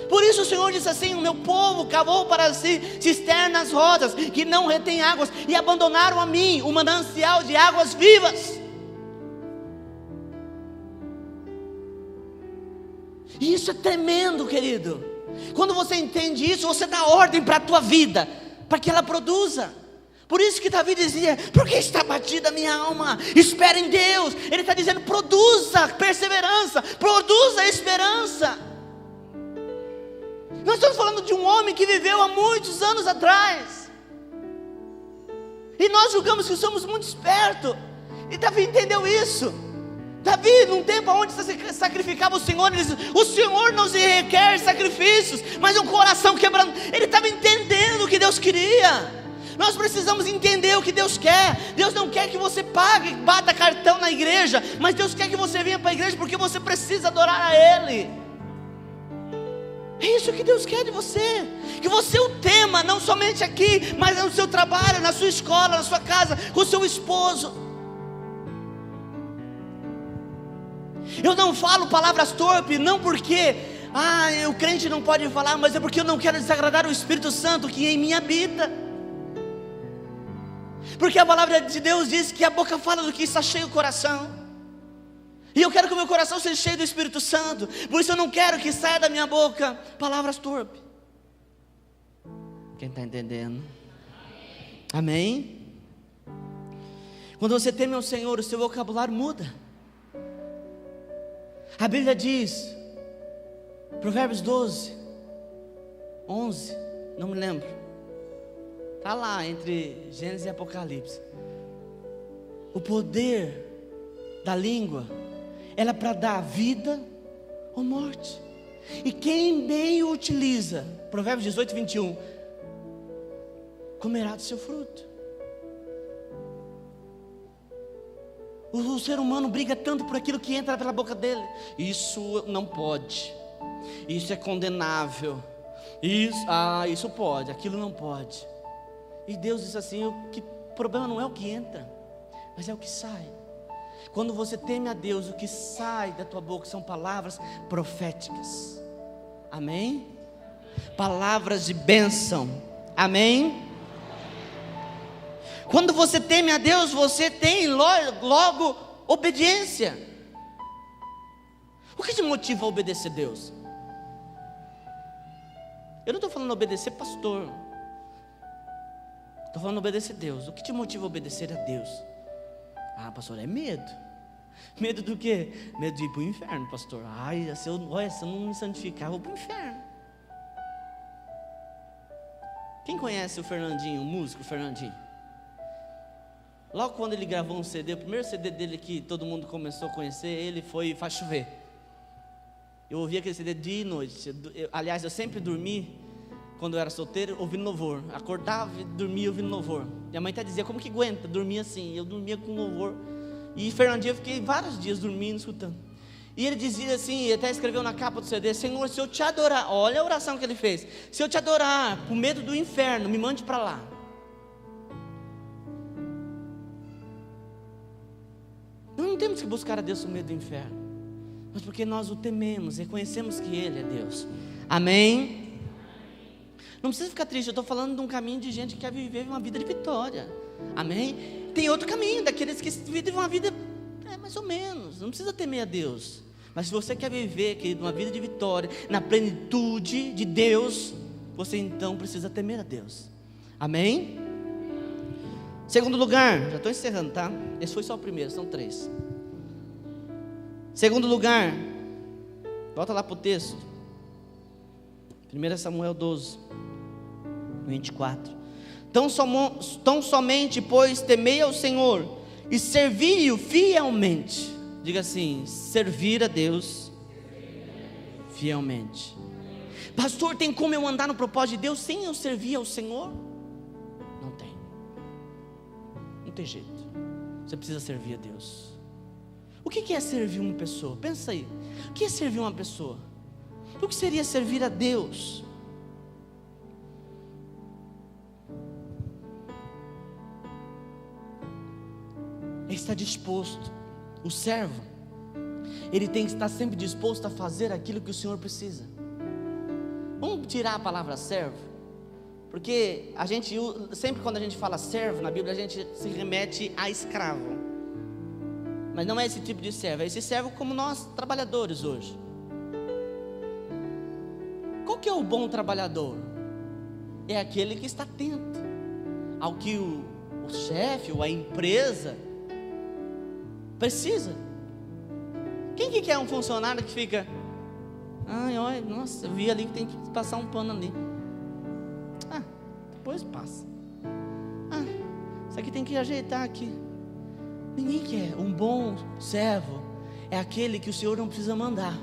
Por isso o Senhor disse assim: o meu povo cavou para si cisternas rosas que não retêm águas, e abandonaram a mim o manancial de águas vivas. E isso é tremendo, querido. Quando você entende isso, você dá ordem para a tua vida, para que ela produza. Por isso que Davi dizia: por que está abatida a minha alma? Espera em Deus. Ele está dizendo: produza perseverança, produza esperança. Nós estamos falando de um homem que viveu há muitos anos atrás, e nós julgamos que somos muito espertos. E Davi entendeu isso. Davi, num tempo onde se sacrificava o Senhor, ele disse: o Senhor não se requer sacrifícios, mas um coração quebrado. Ele estava entendendo o que Deus queria. Nós precisamos entender o que Deus quer. Deus não quer que você pague, bata cartão na igreja, mas Deus quer que você venha para a igreja porque você precisa adorar a Ele. É isso que Deus quer de você, que você o tema, não somente aqui, mas no seu trabalho, na sua escola, na sua casa, com o seu esposo. Eu não falo palavras torpes, não porque o crente não pode falar, mas é porque eu não quero desagradar o Espírito Santo que em mim habita. Porque a palavra de Deus diz que a boca fala do que está cheio o coração. E eu quero que o meu coração seja cheio do Espírito Santo. Por isso eu não quero que saia da minha boca palavras torpes. Quem está entendendo? Amém? Quando você teme ao Senhor, o seu vocabulário muda. A Bíblia diz, Provérbios 12, 11, não me lembro, está lá entre Gênesis e Apocalipse. O poder da língua, ela é para dar vida ou morte. E quem bem o utiliza, Provérbios 18, 21, comerá do seu fruto. O ser humano briga tanto por aquilo que entra pela boca dele. Isso não pode, isso é condenável, isso pode, aquilo não pode. E Deus diz assim: o problema não é o que entra, mas é o que sai. Quando você teme a Deus, o que sai da tua boca são palavras proféticas. Amém? Palavras de bênção. Amém? Quando você teme a Deus, você tem logo obediência. O que te motiva a obedecer a Deus? Eu não estou falando obedecer pastor, estou falando obedecer a Deus. O que te motiva a obedecer a Deus? Ah, pastor, é medo. Medo do quê? Medo de ir para o inferno, pastor. Ai, se eu não me santificar, eu vou para o inferno. Quem conhece o Fernandinho, o músico Fernandinho? Logo quando ele gravou um CD, o primeiro CD dele que todo mundo começou a conhecer, ele foi Faz Chover. Eu ouvi aquele CD dia e noite. Aliás, eu sempre dormi, quando eu era solteiro, ouvindo louvor. Acordava e dormia ouvindo louvor. Minha mãe até dizia, como que aguenta dormir assim? Eu dormia com louvor. E Fernandinho, eu fiquei vários dias dormindo, escutando. E ele dizia assim, ele até escreveu na capa do CD, Senhor, se eu te adorar, olha a oração que ele fez, se eu te adorar com medo do inferno, me mande para lá. Nós não temos que buscar a Deus com medo do inferno, mas porque nós o tememos, reconhecemos que Ele é Deus. Amém? Não precisa ficar triste, eu estou falando de um caminho de gente que quer viver uma vida de vitória. Amém? Tem outro caminho, daqueles que vivem uma vida mais ou menos, não precisa temer a Deus. Mas se você quer viver, querido, uma vida de vitória, na plenitude de Deus, você então precisa temer a Deus. Amém? Segundo lugar, já estou encerrando, tá? Esse foi só o primeiro, são 3. Segundo lugar, volta lá para o texto, 1 Samuel 12, 24. Tão somente, pois, temei ao Senhor e servi-o fielmente. Diga assim, servir a Deus fielmente. Pastor, tem como eu andar no propósito de Deus sem eu servir ao Senhor? Não tem. Não tem jeito. Você precisa servir a Deus. O que é servir uma pessoa? Pensa aí. O que é servir uma pessoa? O que seria servir a Deus? Ele está disposto. O servo, ele tem que estar sempre disposto a fazer aquilo que o Senhor precisa. Vamos tirar a palavra servo, porque a gente, sempre quando a gente fala servo na Bíblia, a gente se remete a escravo. Mas não é esse tipo de servo, é esse servo como nós, trabalhadores hoje. Qual que é o bom trabalhador? É aquele que está atento ao que o chefe ou a empresa precisa. Quem que quer um funcionário que fica, ai, olha, nossa, eu vi ali que tem que passar um pano ali. Ah, depois passa. Ah, isso aqui tem que ajeitar aqui. Ninguém quer. Um bom servo é aquele que o Senhor não precisa mandar.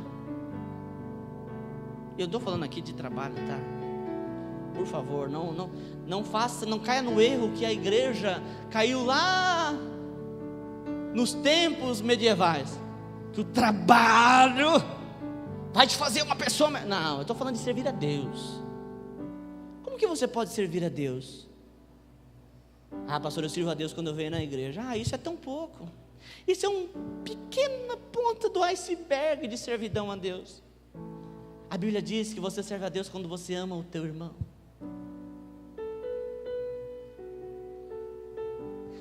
Eu estou falando aqui de trabalho, tá? Por favor, não faça, não caia no erro que a igreja caiu lá nos tempos medievais, que o trabalho vai te fazer uma pessoa. Não, eu estou falando de servir a Deus. Como que você pode servir a Deus? Ah, pastor, eu sirvo a Deus quando eu venho na igreja. Ah, isso é tão pouco. Isso é uma pequena ponta do iceberg de servidão a Deus. A Bíblia diz que você serve a Deus quando você ama o teu irmão.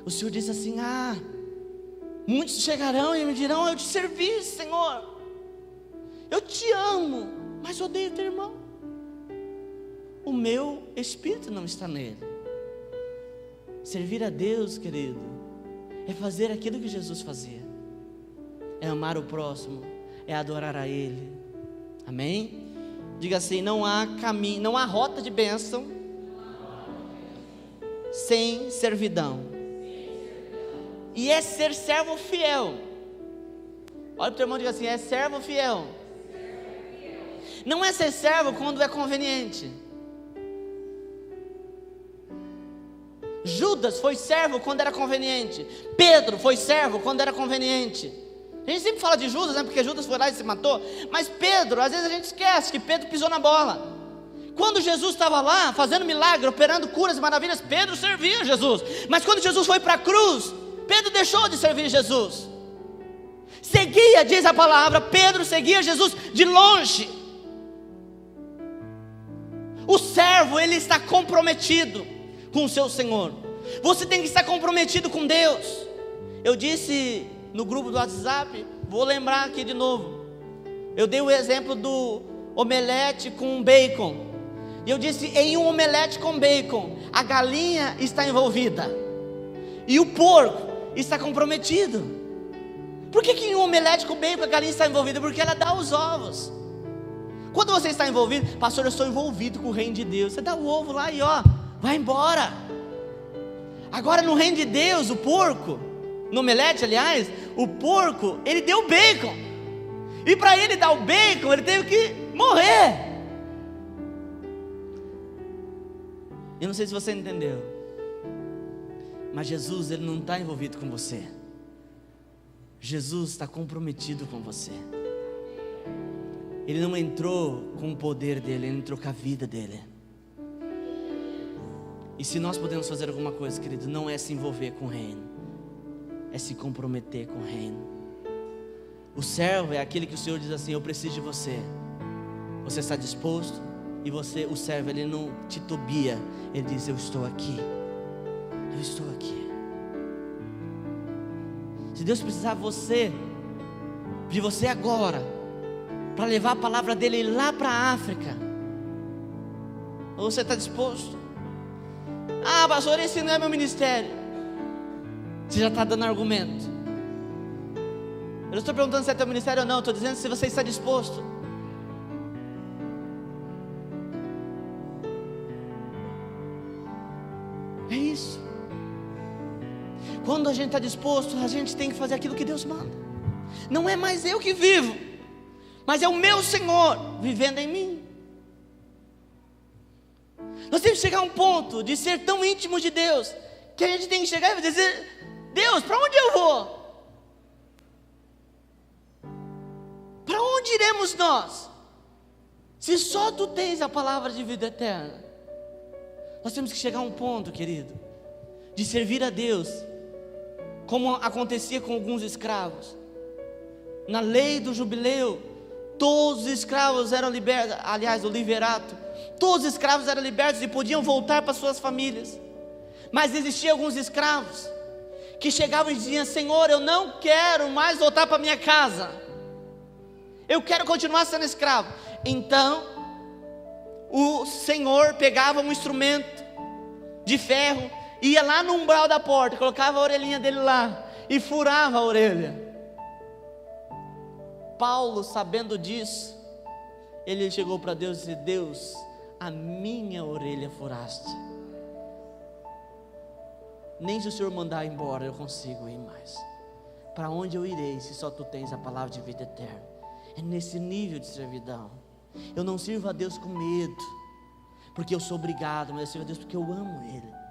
O Senhor diz assim, muitos chegarão e me dirão, eu te servi, Senhor, eu te amo, mas odeio teu irmão. O meu espírito não está nele. Servir a Deus, querido, é fazer aquilo que Jesus fazia, é amar o próximo, é adorar a Ele. Amém? Diga assim, não há caminho, não há rota de bênção sem servidão. E é ser servo fiel. Olha para o teu irmão e diga assim, é servo fiel. Não é ser servo quando é conveniente. Judas foi servo quando era conveniente. Pedro foi servo quando era conveniente. A gente sempre fala de Judas, né, porque Judas foi lá e se matou. Mas Pedro, às vezes a gente esquece que Pedro pisou na bola. Quando Jesus estava lá, fazendo milagre, operando curas e maravilhas, Pedro servia Jesus. Mas quando Jesus foi para a cruz, Pedro deixou de servir Jesus. Seguia, diz a palavra, Pedro seguia Jesus de longe. O servo, ele está comprometido com o seu Senhor. Você tem que estar comprometido com Deus. Eu disse no grupo do WhatsApp, vou lembrar aqui de novo. Eu dei o exemplo do omelete com bacon. E eu disse, em um omelete com bacon, a galinha está envolvida e o porco está comprometido. Por que em um omelete com bacon a galinha está envolvida? Porque ela dá os ovos. Quando você está envolvido, pastor, eu estou envolvido com o reino de Deus. Você dá o ovo lá e vai embora. Agora no reino de Deus, o porco, no omelete aliás, o porco, ele deu bacon. E para ele dar o bacon, ele teve que morrer. Eu não sei se você entendeu, mas Jesus, ele não está envolvido com você. Jesus está comprometido com você. Ele não entrou com o poder dele, ele entrou com a vida dele. E se nós podemos fazer alguma coisa, querido, não é se envolver com o reino, é se comprometer com o reino. O servo é aquele que o Senhor diz assim, eu preciso de você. Você está disposto? E você, o servo, ele não titubia, ele diz, eu estou aqui. Eu estou aqui. Se Deus precisar de você agora, para levar a palavra dele lá para a África, ou você está disposto? Ah, pastor, esse não é meu ministério. Você já está dando argumento. Eu não estou perguntando se é teu ministério ou não, estou dizendo se você está disposto. É isso. Quando a gente está disposto, a gente tem que fazer aquilo que Deus manda. Não é mais eu que vivo, mas é o meu Senhor vivendo em mim. Nós temos que chegar a um ponto de ser tão íntimos de Deus, que a gente tem que chegar e dizer, Deus, para onde eu vou? Para onde iremos nós? Se só Tu tens a palavra de vida eterna. Nós temos que chegar a um ponto, querido, de servir a Deus, como acontecia com alguns escravos. Na lei do jubileu, todos os escravos eram libertos, aliás, o liverato, todos os escravos eram libertos e podiam voltar para suas famílias. Mas existiam alguns escravos que chegavam e diziam, Senhor, eu não quero mais voltar para minha casa, eu quero continuar sendo escravo. Então o Senhor pegava um instrumento de ferro, ia lá no umbral da porta, colocava a orelhinha dele lá e furava a orelha. Paulo, sabendo disso, ele chegou para Deus e disse, Deus, a minha orelha furaste. Nem se o Senhor mandar embora eu consigo ir mais. Para onde eu irei se só Tu tens a palavra de vida eterna? É nesse nível de servidão. Eu não sirvo a Deus com medo, porque eu sou obrigado, mas eu sirvo a Deus porque eu amo Ele.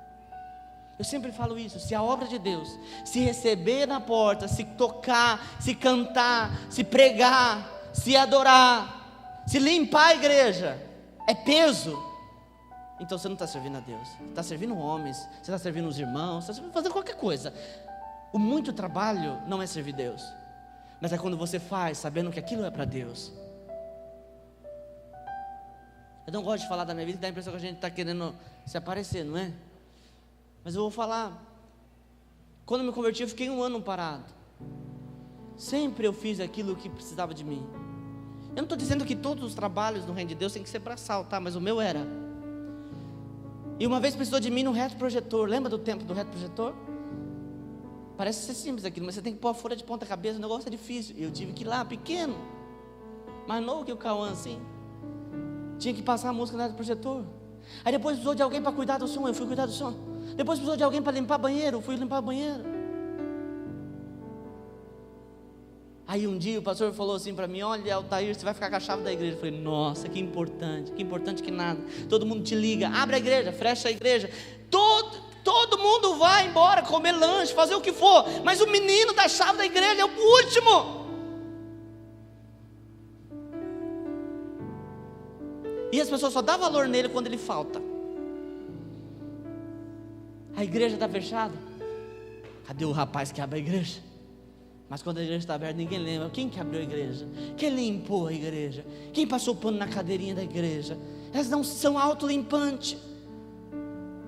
Eu sempre falo isso, se a obra de Deus se receber na porta, se tocar, se cantar, se pregar, se adorar, se limpar a igreja, é peso, então você não está servindo a Deus, você está servindo homens, você está servindo os irmãos, você está fazendo qualquer coisa. O muito trabalho não é servir Deus, mas é quando você faz sabendo que aquilo é para Deus. Eu não gosto de falar da minha vida, dá a impressão que a gente está querendo se aparecer, não é? Mas eu vou falar. Quando eu me converti, eu fiquei 1 ano parado. Sempre eu fiz aquilo que precisava de mim. Eu não estou dizendo que todos os trabalhos no reino de Deus tem que ser braçal, tá? Mas o meu era. E uma vez precisou de mim no retroprojetor. Lembra do tempo do retroprojetor? Parece ser simples aquilo, mas você tem que pôr a folha de ponta cabeça, o negócio é difícil. E eu tive que ir lá, pequeno, mais novo que o Cauã assim. Tinha que passar a música no retroprojetor. Aí depois precisou de alguém para cuidar do som, eu fui cuidar do som. Depois precisou de alguém para limpar banheiro, eu fui limpar banheiro. Aí um dia o pastor falou assim para mim, olha, Altair, você vai ficar com a chave da igreja. Eu falei, nossa, que importante que nada. Todo mundo te liga, abre a igreja, fecha a igreja. Todo mundo vai embora, comer lanche, fazer o que for, mas o menino da chave da igreja é o último. E as pessoas só dão valor nele quando ele falta. A igreja está fechada. Cadê o rapaz que abre a igreja? Mas quando a igreja está aberta, ninguém lembra. Quem que abriu a igreja? Quem limpou a igreja? Quem passou pano na cadeirinha da igreja? Elas não são autolimpantes.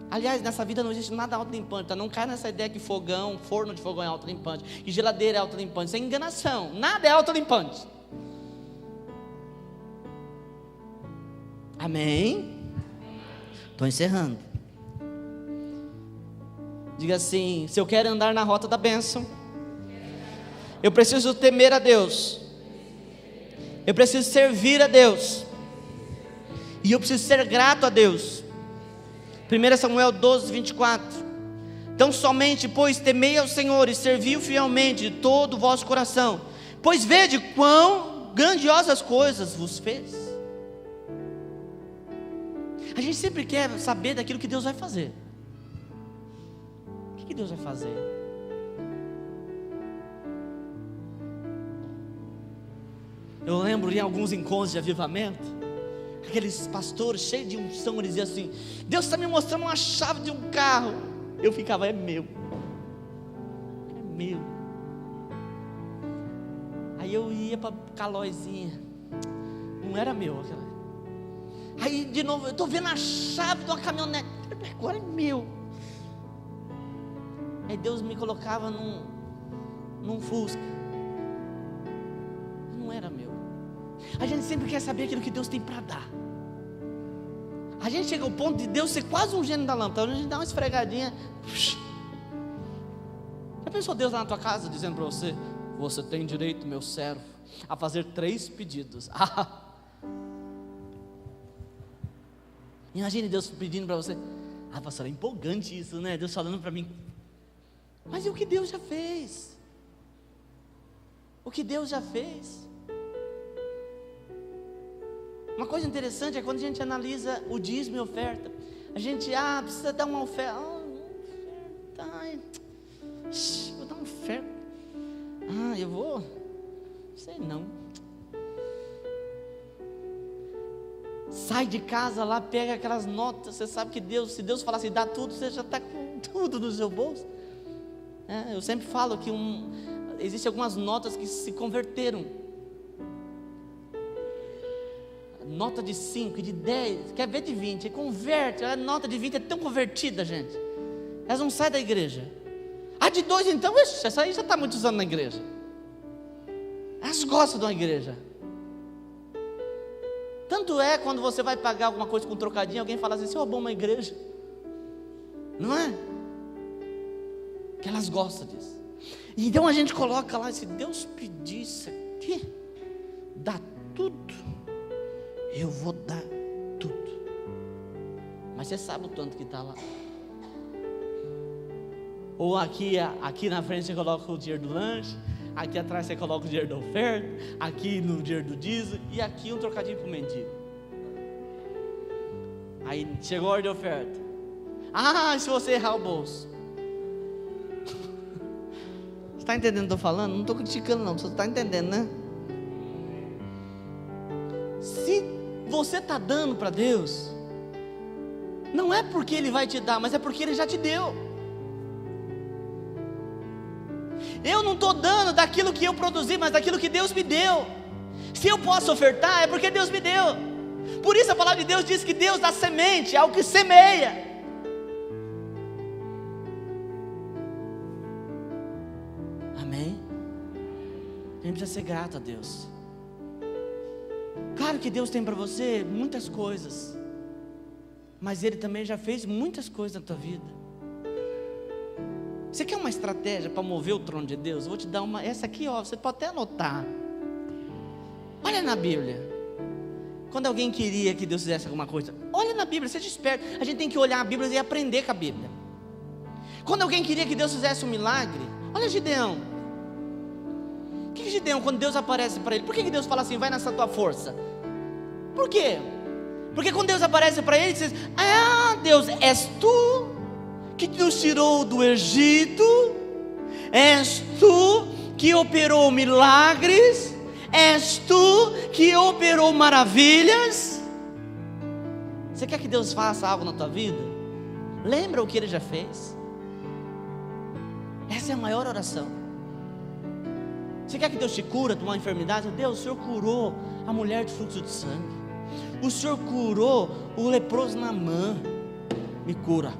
Aliás, nessa vida não existe nada autolimpante, tá? Não cai nessa ideia que fogão, forno de fogão é autolimpante, que geladeira é autolimpante. Isso é enganação. Nada é autolimpante. Amém? Estou encerrando. Diga assim: se eu quero andar na rota da bênção, eu preciso temer a Deus, eu preciso servir a Deus, e eu preciso ser grato a Deus. 1 Samuel 12, 24. Então somente, pois, temei ao Senhor e servi-o fielmente de todo o vosso coração, pois vede quão grandiosas coisas vos fez. A gente sempre quer saber daquilo que Deus vai fazer. O que Deus vai fazer? Eu lembro em alguns encontros de avivamento, aqueles pastores cheios de unção, eles diziam assim: Deus está me mostrando uma chave de um carro. Eu ficava: é meu. É meu. Aí eu ia para Calóizinha, não era meu aquela. Aí de novo, eu estou vendo a chave de uma caminhonete, agora é meu. Aí Deus me colocava num Fusca, não era meu. A gente sempre quer saber aquilo que Deus tem para dar. A gente chega ao ponto de Deus ser quase um gênio da lâmpada. A gente dá uma esfregadinha. Já pensou Deus lá na tua casa dizendo para você: você tem direito, meu servo, a fazer 3 pedidos. Imagine Deus pedindo para você: pastor, é empolgante isso, né? Deus falando para mim. Mas e o que Deus já fez? O que Deus já fez? Uma coisa interessante é quando a gente analisa o dízimo e oferta. A gente, precisa dar uma oferta. Vou dar uma oferta. Eu vou? Sei não. Sai de casa lá, pega aquelas notas. Você sabe que Deus, se Deus falar assim, dá tudo, você já está com tudo no seu bolso. Eu sempre falo que existem algumas notas que se converteram. Nota de 5, de 10, quer ver de 20, converte. A nota de 20 é tão convertida, gente. Elas não saem da igreja. A de 2 então, essa aí já está muitos anos na igreja. Elas gostam de uma igreja. Tanto é quando você vai pagar alguma coisa com um trocadinho, alguém fala assim: você roubou uma igreja. Não é? Que elas gostam disso. Então a gente coloca lá: se Deus pedir isso aqui, dá tudo, eu vou dar tudo. Mas você sabe o tanto que está lá. Ou aqui na frente você coloca o dinheiro do lanche, aqui atrás você coloca o dinheiro da oferta, aqui no dinheiro do dízimo, e aqui um trocadinho para o mendigo. Aí chegou a hora de oferta. Se você errar o bolso. Você está entendendo o que eu estou falando? Não estou criticando não, você está entendendo, né? Se você está dando para Deus, não é porque Ele vai te dar, mas é porque Ele já te deu. Eu não estou dando daquilo que eu produzi, mas daquilo que Deus me deu. Se eu posso ofertar, é porque Deus me deu. Por isso a palavra de Deus diz que Deus dá semente ao que semeia. Amém? A gente precisa ser grato a Deus. Claro que Deus tem para você muitas coisas, mas Ele também já fez muitas coisas na tua vida. Você quer uma estratégia para mover o trono de Deus? Eu vou te dar uma, essa aqui, você pode até anotar. Olha na Bíblia. Quando alguém queria que Deus fizesse alguma coisa, olha na Bíblia, seja esperto. A gente tem que olhar a Bíblia e aprender com a Bíblia. Quando alguém queria que Deus fizesse um milagre, olha Gideão. O que Gideão, quando Deus aparece para ele, por que Deus fala assim: vai nessa tua força? Por quê? Porque quando Deus aparece para ele, ele diz: Deus, és tu que nos tirou do Egito, és tu que operou milagres, és tu que operou maravilhas. Você quer que Deus faça algo na tua vida? Lembra o que Ele já fez. Essa é a maior oração. Você quer que Deus te cura de uma enfermidade? Deus, o Senhor curou a mulher de fluxo de sangue. O Senhor curou o leproso Naamã. Me cura.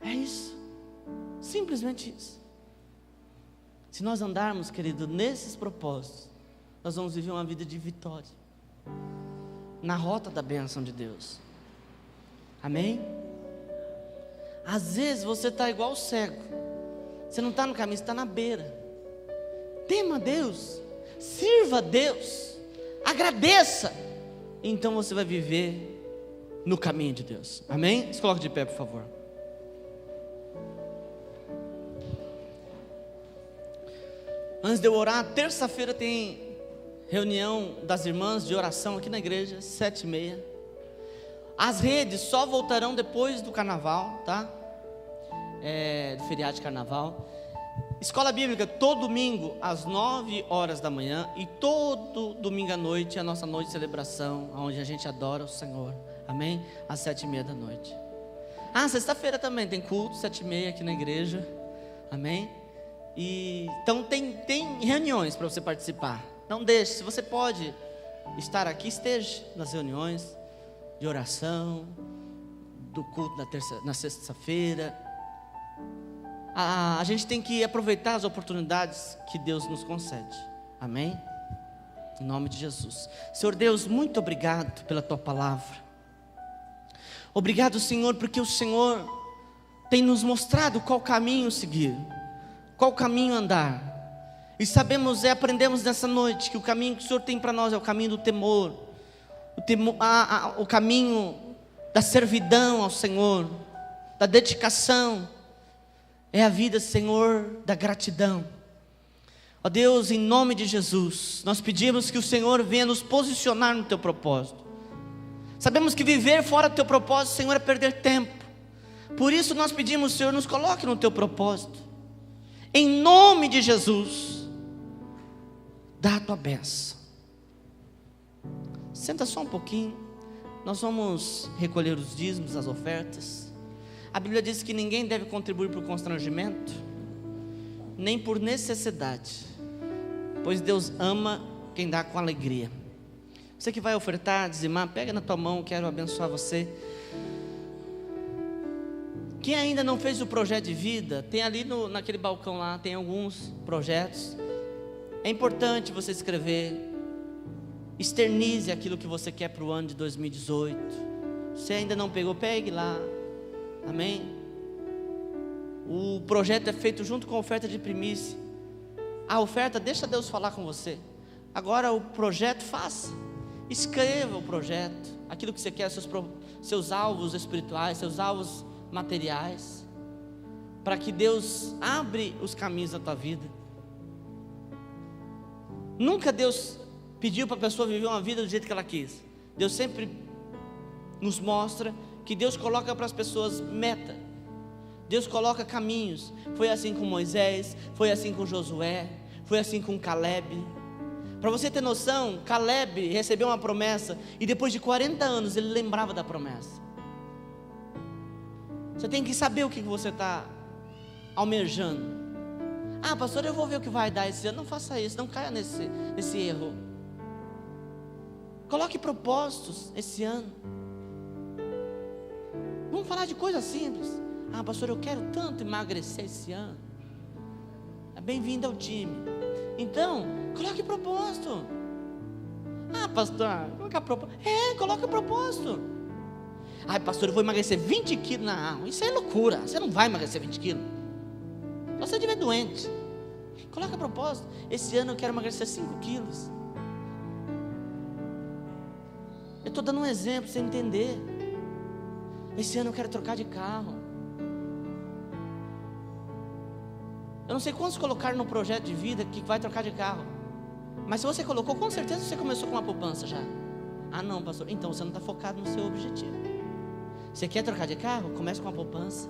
É isso. Simplesmente isso. Se nós andarmos, querido, nesses propósitos, nós vamos viver uma vida de vitória, na rota da bênção de Deus. Amém? Às vezes você está igual o cego. Você não está no caminho, você está na beira. Tema a Deus, sirva a Deus, agradeça. Então você vai viver no caminho de Deus. Amém? Se coloque de pé, por favor. Antes de eu orar, terça-feira tem reunião das irmãs de oração aqui na igreja, 7h30. As redes só voltarão depois do carnaval, tá? Do feriado de carnaval. Escola bíblica, todo domingo às 9h da manhã. E todo domingo à noite é a nossa noite de celebração, onde a gente adora o Senhor. Amém? Às 7h30 da noite. Sexta-feira também tem culto, 7h30 aqui na igreja. Amém? Então tem reuniões para você participar. Não deixe, se você pode estar aqui, esteja nas reuniões de oração, do culto na sexta-feira. A gente tem que aproveitar as oportunidades que Deus nos concede. Amém? Em nome de Jesus. Senhor Deus, muito obrigado pela Tua palavra. Obrigado, Senhor, porque o Senhor tem nos mostrado qual caminho seguir, qual caminho andar. E aprendemos nessa noite que o caminho que o Senhor tem para nós é o caminho do temor, o caminho da servidão ao Senhor, da dedicação. É a vida, Senhor, da gratidão. Ó Deus, em nome de Jesus, nós pedimos que o Senhor venha nos posicionar no Teu propósito. Sabemos que viver fora do Teu propósito, Senhor, é perder tempo. Por isso nós pedimos, Senhor, nos coloque no Teu propósito. Em nome de Jesus, dá a Tua bênção. Senta só um pouquinho. Nós vamos recolher os dízimos, as ofertas. A Bíblia diz que ninguém deve contribuir por constrangimento, nem por necessidade, pois Deus ama quem dá com alegria. Você que vai ofertar, dizimar, pega na tua mão, quero abençoar você. Quem ainda não fez o projeto de vida, tem ali naquele balcão lá, tem alguns projetos. É importante você escrever, externize aquilo que você quer para o ano de 2018. Se ainda não pegou, pegue lá. Amém? O projeto é feito junto com a oferta de primícia. A oferta, deixa Deus falar com você. Agora o projeto, faça. Escreva o projeto, aquilo que você quer, seus alvos espirituais, seus alvos materiais, para que Deus abre os caminhos da tua vida. Nunca Deus pediu para a pessoa viver uma vida do jeito que ela quis. Deus sempre nos mostra que Deus coloca para as pessoas meta. Deus coloca caminhos. Foi assim com Moisés, foi assim com Josué, foi assim com Caleb. Para você ter noção, Caleb recebeu uma promessa e depois de 40 anos ele lembrava da promessa. Você tem que saber o que você está almejando. Pastor, eu vou ver o que vai dar esse ano. Não faça isso, não caia nesse erro. Coloque propósitos esse ano. Vamos falar de coisas simples. Pastor, eu quero tanto emagrecer esse ano. Bem-vindo ao time. Então, coloque propósito. Pastor, coloca propósito. Coloca propósito. Pastor, eu vou emagrecer 20 quilos. Não, isso é loucura. Você não vai emagrecer 20 quilos. Só se você estiver doente. Coloca propósito. Esse ano eu quero emagrecer 5 quilos. Eu estou dando um exemplo para você entender. Esse ano eu quero trocar de carro. Eu não sei quantos colocaram no projeto de vida que vai trocar de carro. Mas se você colocou, com certeza você começou com uma poupança já. Não, pastor, então você não está focado no seu objetivo. Você quer trocar de carro? Comece com uma poupança.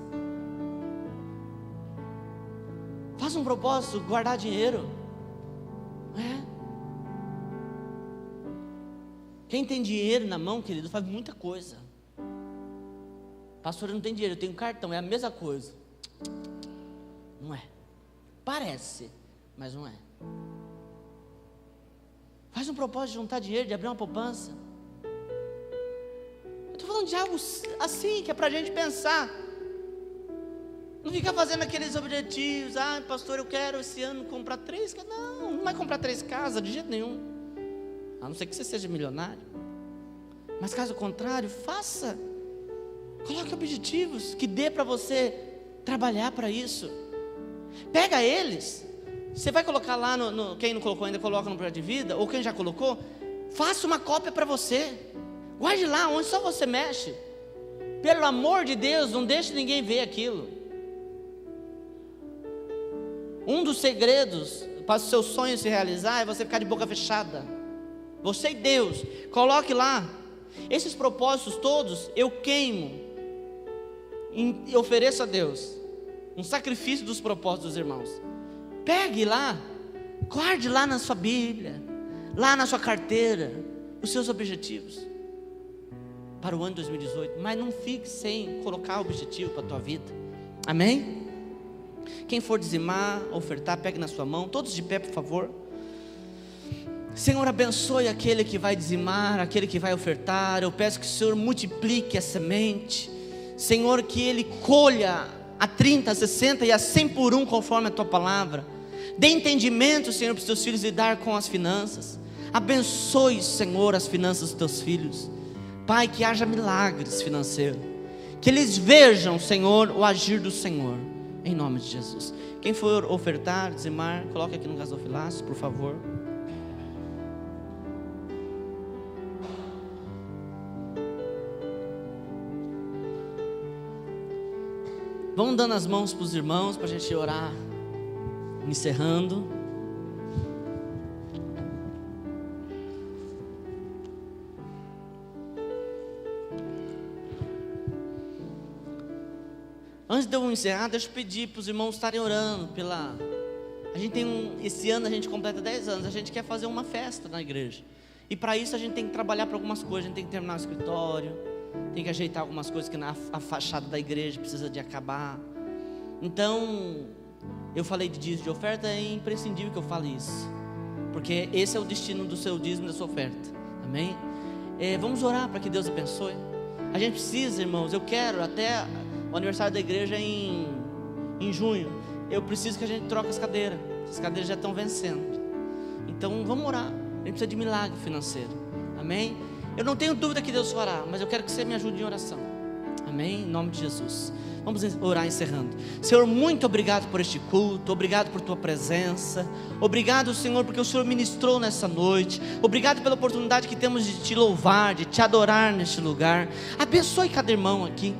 Faça um propósito, guardar dinheiro. Quem tem dinheiro na mão, querido, faz muita coisa. Pastor, eu não tenho dinheiro, eu tenho cartão, é a mesma coisa. Não é. Parece, mas não é. Faz um propósito de juntar dinheiro, de abrir uma poupança. Eu estou falando de algo assim, que é para a gente pensar. Não ficar fazendo aqueles objetivos. Ah, pastor, eu quero esse ano comprar 3 casas. Não vai comprar 3 casas de jeito nenhum. A não ser que você seja milionário. Mas caso contrário, faça. Coloque objetivos que dê para você trabalhar para isso. Pega eles. Você vai colocar lá, quem não colocou ainda, coloca no projeto de vida. Ou quem já colocou, faça uma cópia para você. Guarde lá, onde só você mexe. Pelo amor de Deus, não deixe ninguém ver aquilo. Um dos segredos para o seu sonho se realizar é você ficar de boca fechada. Você e Deus, coloque lá. Esses propósitos todos eu queimo e ofereço a Deus um sacrifício dos propósitos dos irmãos. Pegue lá, guarde lá na sua Bíblia, lá na sua carteira, os seus objetivos para o ano 2018. Mas não fique sem colocar objetivo para a tua vida. Amém? Quem for dizimar, ofertar, pegue na sua mão. Todos de pé, por favor. Senhor, abençoe aquele que vai dizimar, aquele que vai ofertar. Eu peço que o Senhor multiplique a semente. Senhor, que ele colha a 30, a 60 e a 100 por 1, conforme a tua palavra. Dê entendimento, Senhor, para os teus filhos lidar com as finanças. Abençoe, Senhor, as finanças dos teus filhos. Pai, que haja milagres financeiros. Que eles vejam, Senhor, o agir do Senhor. Em nome de Jesus. Quem for ofertar, dizimar, coloque aqui no gasofilaço, por favor. Vamos dando as mãos para os irmãos, para a gente orar, encerrando. Antes de eu encerrar, deixa eu pedir para os irmãos estarem orando a gente tem esse ano a gente completa 10 anos, a gente quer fazer uma festa na igreja. E para isso a gente tem que trabalhar para algumas coisas, a gente tem que terminar o escritório, tem que ajeitar algumas coisas que a fachada da igreja precisa de acabar. Então, eu falei de dízimo de oferta, é imprescindível que eu fale isso, porque esse é o destino do seu dízimo e da sua oferta. Amém? Vamos orar para que Deus abençoe. A gente precisa, irmãos, eu quero até o aniversário da igreja em junho. Eu preciso que a gente troque as cadeiras já estão vencendo. Então vamos orar, a gente precisa de milagre financeiro. Amém? Eu não tenho dúvida que Deus fará, mas eu quero que você me ajude em oração. Amém? Em nome de Jesus. Vamos orar encerrando. Senhor, muito obrigado por este culto. Obrigado por tua presença. Obrigado, Senhor, porque o Senhor ministrou nessa noite. Obrigado pela oportunidade que temos de te louvar, de te adorar neste lugar. Abençoe cada irmão aqui,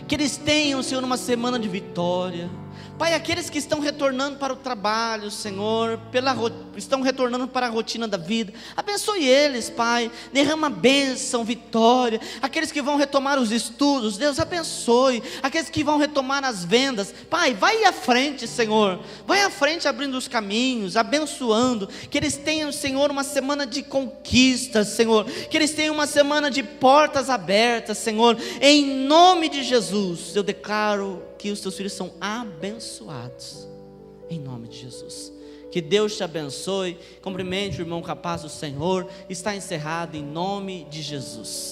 que eles tenham, Senhor, uma semana de vitória. Pai, aqueles que estão retornando para o trabalho, Senhor, estão retornando para a rotina da vida, abençoe eles, Pai, derrama bênção, vitória. Aqueles que vão retomar os estudos, Deus abençoe. Aqueles que vão retomar as vendas, Pai, vai à frente, Senhor, vai à frente abrindo os caminhos, abençoando. Que eles tenham, Senhor, uma semana de conquistas, Senhor, que eles tenham uma semana de portas abertas, Senhor, em nome de Jesus. Eu declaro que os teus filhos são abençoados, em nome de Jesus. Que Deus te abençoe. Cumprimente o irmão capaz do Senhor. Está encerrado em nome de Jesus.